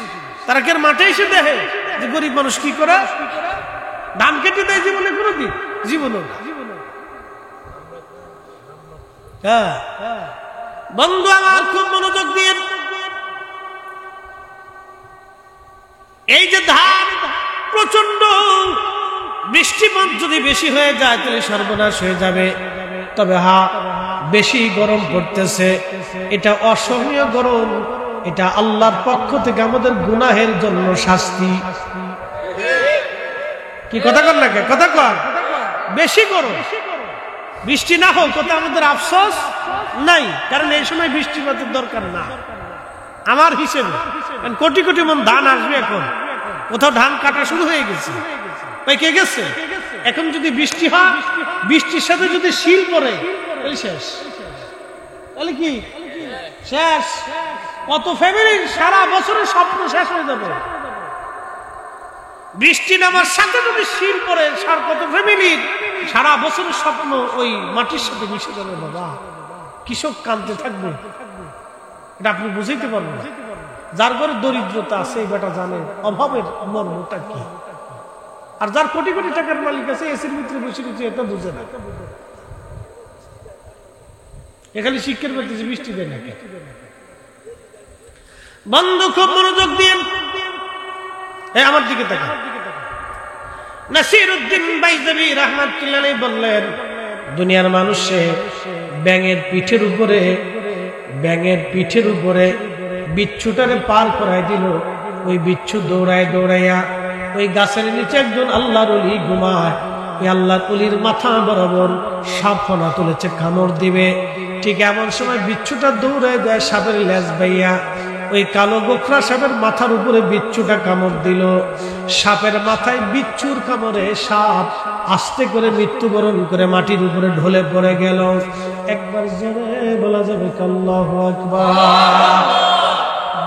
তারা কে মাঠে এসে দেখে যে গরিব মানুষ কি করে? ধান কেটে দেয় জীবনে কোনদিন? জীবনে। হ্যাঁ বন্ধু আমার, খুব মনোযোগ দিয়ে, এই যে ধান প্রচন্ড বৃষ্টিপাত যদি বেশি হয়ে যায় তাহলে সর্বনাশ হয়ে যাবে। তবে বেশি গরম পড়তেছে, এটা অসহনীয় গরম, এটা আল্লাহর পক্ষ থেকে আমাদের গুনাহের জন্য শাস্তি। কি কথা কর না, কথা কর। বেশি গরম বৃষ্টি না হোক ওতে আমাদের আফসোস নাই, কারণ এই সময় বৃষ্টিপাতের দরকার না আমার হিসেবে। কোটি কোটি মন ধান আসবে, এখন কোথাও ধান কাটা শুরু হয়ে গেছে, কে গেছে। এখন যদি বৃষ্টি হয়, বৃষ্টির সাথে যদি শিল পড়ে তাহলে শেষ, তাহলে কি শেষ। কত ফ্যামিলির সারা বছরের স্বপ্ন শেষ হয়ে যাবে। বৃষ্টি নামার সাথে যদি শিল পড়ে, কত ফ্যামিলির সারা বছরের স্বপ্ন ওই মাটির সাথে মিশে যাবে। বাবা, কৃষক কাঁদতে থাকবে, এটা আপনি বুঝাইতে পারবেন। যার ঘরে দরিদ্রতা আছে এই বেটা জানে অভাবের মর্মটা কি। আর যার কোটি কোটি টাকার মালিক আছে এসির ভিতরে বসে গেছে, এটা বুঝে না। এখানে শিক্ষার পেতেছে বৃষ্টি দেয় না। বন্ধু খুব মনোযোগ দিন, আমার দিকে তাকান। নাসিরউদ্দিন বাইজাবি রাহমাতুল্লাহ আলাইহি বললেন, দুনিয়ার মানুষে ব্যাঙের পিঠের উপরে বিচ্ছুটারে পার করাই দিল। ওই বিচ্ছু দৌড়ায় দৌড়াইয়া ওই গাছের নিচে একজন আল্লাহর ওলি ঘুমায়। ওই আল্লাহর ওলির মাথা বরাবর সাপ ফনা তুলেছে, কামড় দিবে। ঠিক এমন সময় বিচ্ছুটা দৌড়ায় যায় সাপের লেজ বাইয়া। ওই কালো গোখরা সাপের মাথার উপরে বিচ্ছুটা কামড় দিল। সাপের মাথায় বিচ্ছুর কামড়ে সাপ আস্তে করে মৃত্যুবরণ করে মাটির উপরে ঢলে পড়ে গেল। একবার জোরে বলা যাবে আল্লাহু আকবার।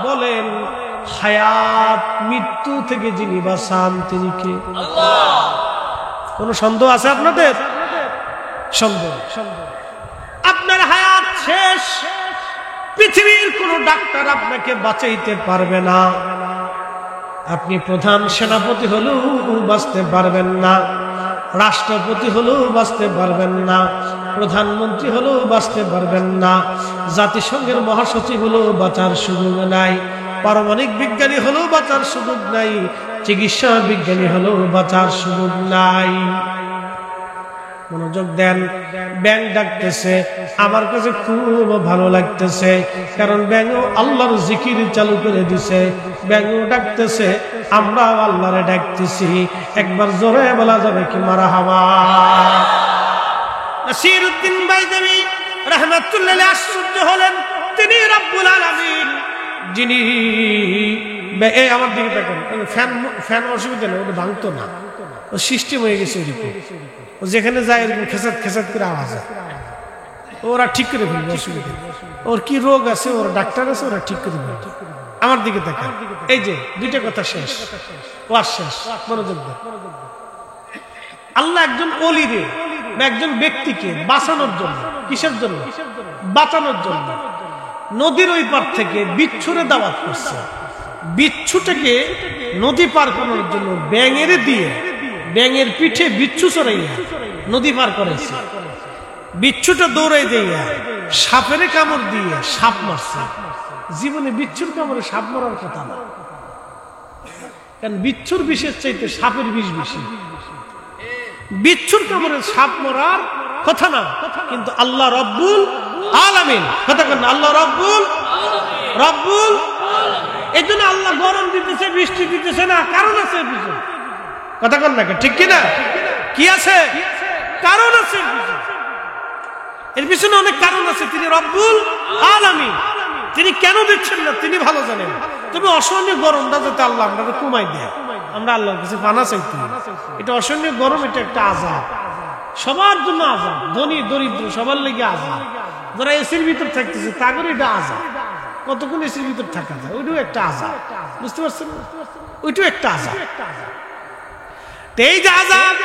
বলেন, হায়াত মৃত্যু থেকে যিনি বাঁচান তিনি কে? কোন সন্দেহ আছে আপনাদের? সন্দেহ? আপনার হায়াত শেষ, পৃথিবীর কোন ডাক্তার আপনাকে বাঁচাইতে পারবে না। আপনি প্রধান সেনাপতি হলেও বাঁচতে পারবেন না, রাষ্ট্রপতি হলেও বাঁচতে পারবেন না, প্রধানমন্ত্রী হলেও বাঁচতে পারবেন না, জাতিসংঘের মহাসচিব হলেও বাঁচার সুযোগ নাই, পারমাণবিক বিজ্ঞানী হলেও বাঁচার সুযোগ নাই, চিকিৎসা বিজ্ঞানী হলেও বাঁচার সুযোগ নাই। মনোযোগ দেন, ব্যাঙ ডাকতেছে, আমার কাছে খুব ভালো লাগতেছে, কারণ ব্যাঙ আল্লাহর জিকির চালু করে দিছে। ব্যাঙ ডাকতেছে, আমরাও আল্লাহরে ডাকতেছি। একবার জোরে বলা যাবে কি মারহাবা? নাসিরউদ্দিন বাইজাবি রাহমাতুল্লাহ আলাইহি আশ্চর্য হলেন, তিনি রব্বুল আলামিন, যিনি আমার দিকে দেখেন, ফ্যান অসুবিধা নেই, ওটা ভাঙতো না, ও সিস্টেম হয়ে গেছে। ও যেখানে যায় এরকম খেসাত খেসাত করে আওয়াজ হয়, ওরা ঠিক করে ফেলবে, অসুবিধা। ওর কি রোগ আছে, ওর ডাক্তার আছে, ওরা ঠিক করে ফেলবে। আমার দিকে দেখেন, এই যে দুইটা কথা শেষ, ওয়াজ শেষ, মনোযোগ দেন। আল্লাহ একজন ওলিরে বা একজন ব্যক্তিকে বাঁচানোর জন্য, কিসের জন্য? বাঁচানোর জন্য নদীর ওই পার থেকে বিচ্ছুরে দাওয়াত করছে। বিচ্ছুটাকে নদী পার করানোর জন্য ব্যাঙের দিয়ে, ব্যাঙের পিঠে বিচ্ছু চড়াইয়া নদী পার করেছে। বিচ্ছুটা দৌড়াই দিয়া সাপের কামড় দিয়ে সাপ মারছে। জীবনে বিচ্ছুর কামড়ে সাপ মারার কথা না, কারণ বিচ্ছুর বিষের চাইতে সাপের বিষ বেশি। বিচ্ছুর কামড়ে সাপ মারার কথা না, কিন্তু আল্লাহ রব্বুল আলামিন, কথা বলেন আল্লাহ রব্বুল এই জন্য আল্লাহ গরম দিতেছে, বৃষ্টি দিতেছে না, কারণ আছে পিছনে, কথা বলেন না, ঠিক কিনা? কি আছে? কারণ আছে, এর পিছনে অনেক কারণ আছে। তিনি রব্বুল আলামিন, তিনি কেন দিচ্ছেন না তিনি ভালো জানেন। তবে অসহনীয় গরমটা যাতে আল্লাহ আমরা কমাই দেয়, আমরা আল্লাহর কাছে পানা চাইতে। এটা অসহনীয় গরম, এটা একটা আযাব, সবার জন্য আযাব, ধনী দরিদ্র সবার লেগে আযাব। যারা এসির ভিতর থাকতেছে তাদের এটা আযাব। কতক্ষণ এসির ভিতর থাকা যায়, ওইটাও একটা আযাব, বুঝতে পারছেন? ওইটাও একটা আযাব। এই যে আযাব,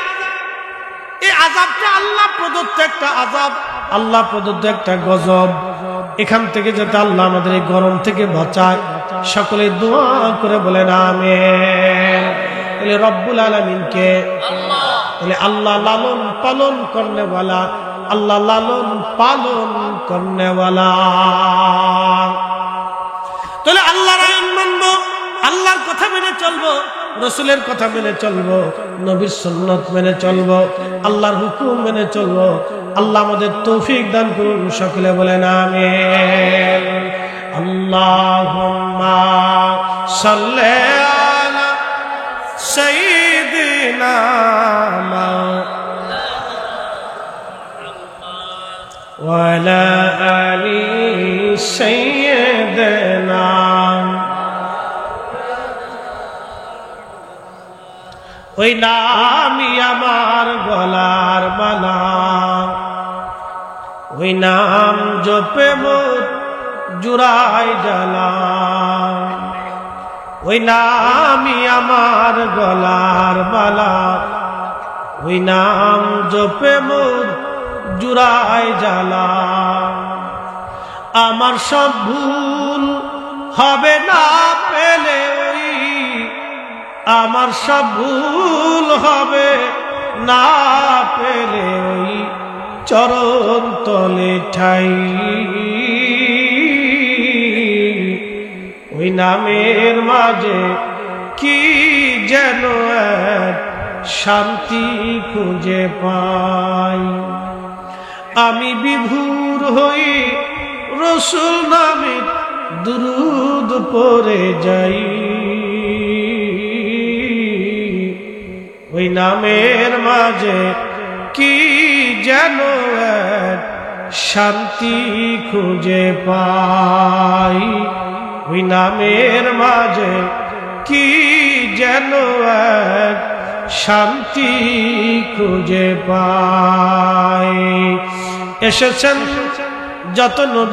এই আযাবটা আল্লাহ প্রদত্ত একটা আযাব, আল্লাহ প্রদত্ত একটা গজব। এখান থেকে যাতে আল্লাহ আমাদের এই গরম থেকে বাঁচায়, সকলে দোয়া করে বলেন আমিন। তাহলে রব্বুল আলামিনকে, তাহলে আল্লাহ লালন পালন করনে ওয়ালা, আল্লাহ লালন পালন করনে ওয়ালা। তাহলে আল্লাহর আইন মানবো, আল্লাহর কথা মেনে চলবো, রাসূলের কথা মেনে চলবো, নবীর সুন্নাত মেনে চলবো, আল্লাহর হুকুম মেনে চলবো। আল্লাহ আমাদের তৌফিক দান করুন, সকলে বলেন আমিন। আল্লাহুম্মা সাল্লি আলা সাইয়্যিদিনা وعلى آل سيدنا ওই নামই আমার গলার মালা ওই নাম জপে মোর জুড়াই জ্বালা ওই নামই আমার গলার মালা ওই নাম জপে মোর জুড়াই জ্বালা আমার সব ভুল হবে না পেলে ওই আমার সব ভুল হবে না পেলে ওই চরণ তলে ঠাই ওই নামের মাঝে কি যেন এক শান্তি খুঁজে পাই আমি বিভোর হই রসুল নামে দুরূদ পড়ে যাই ওই নামের মাঝে কি যেন এক শান্তি খুঁজে পাই ওই নামের মাঝে কি যেন এক শান্তি খুঁজে পাই এসেছেন যত নবী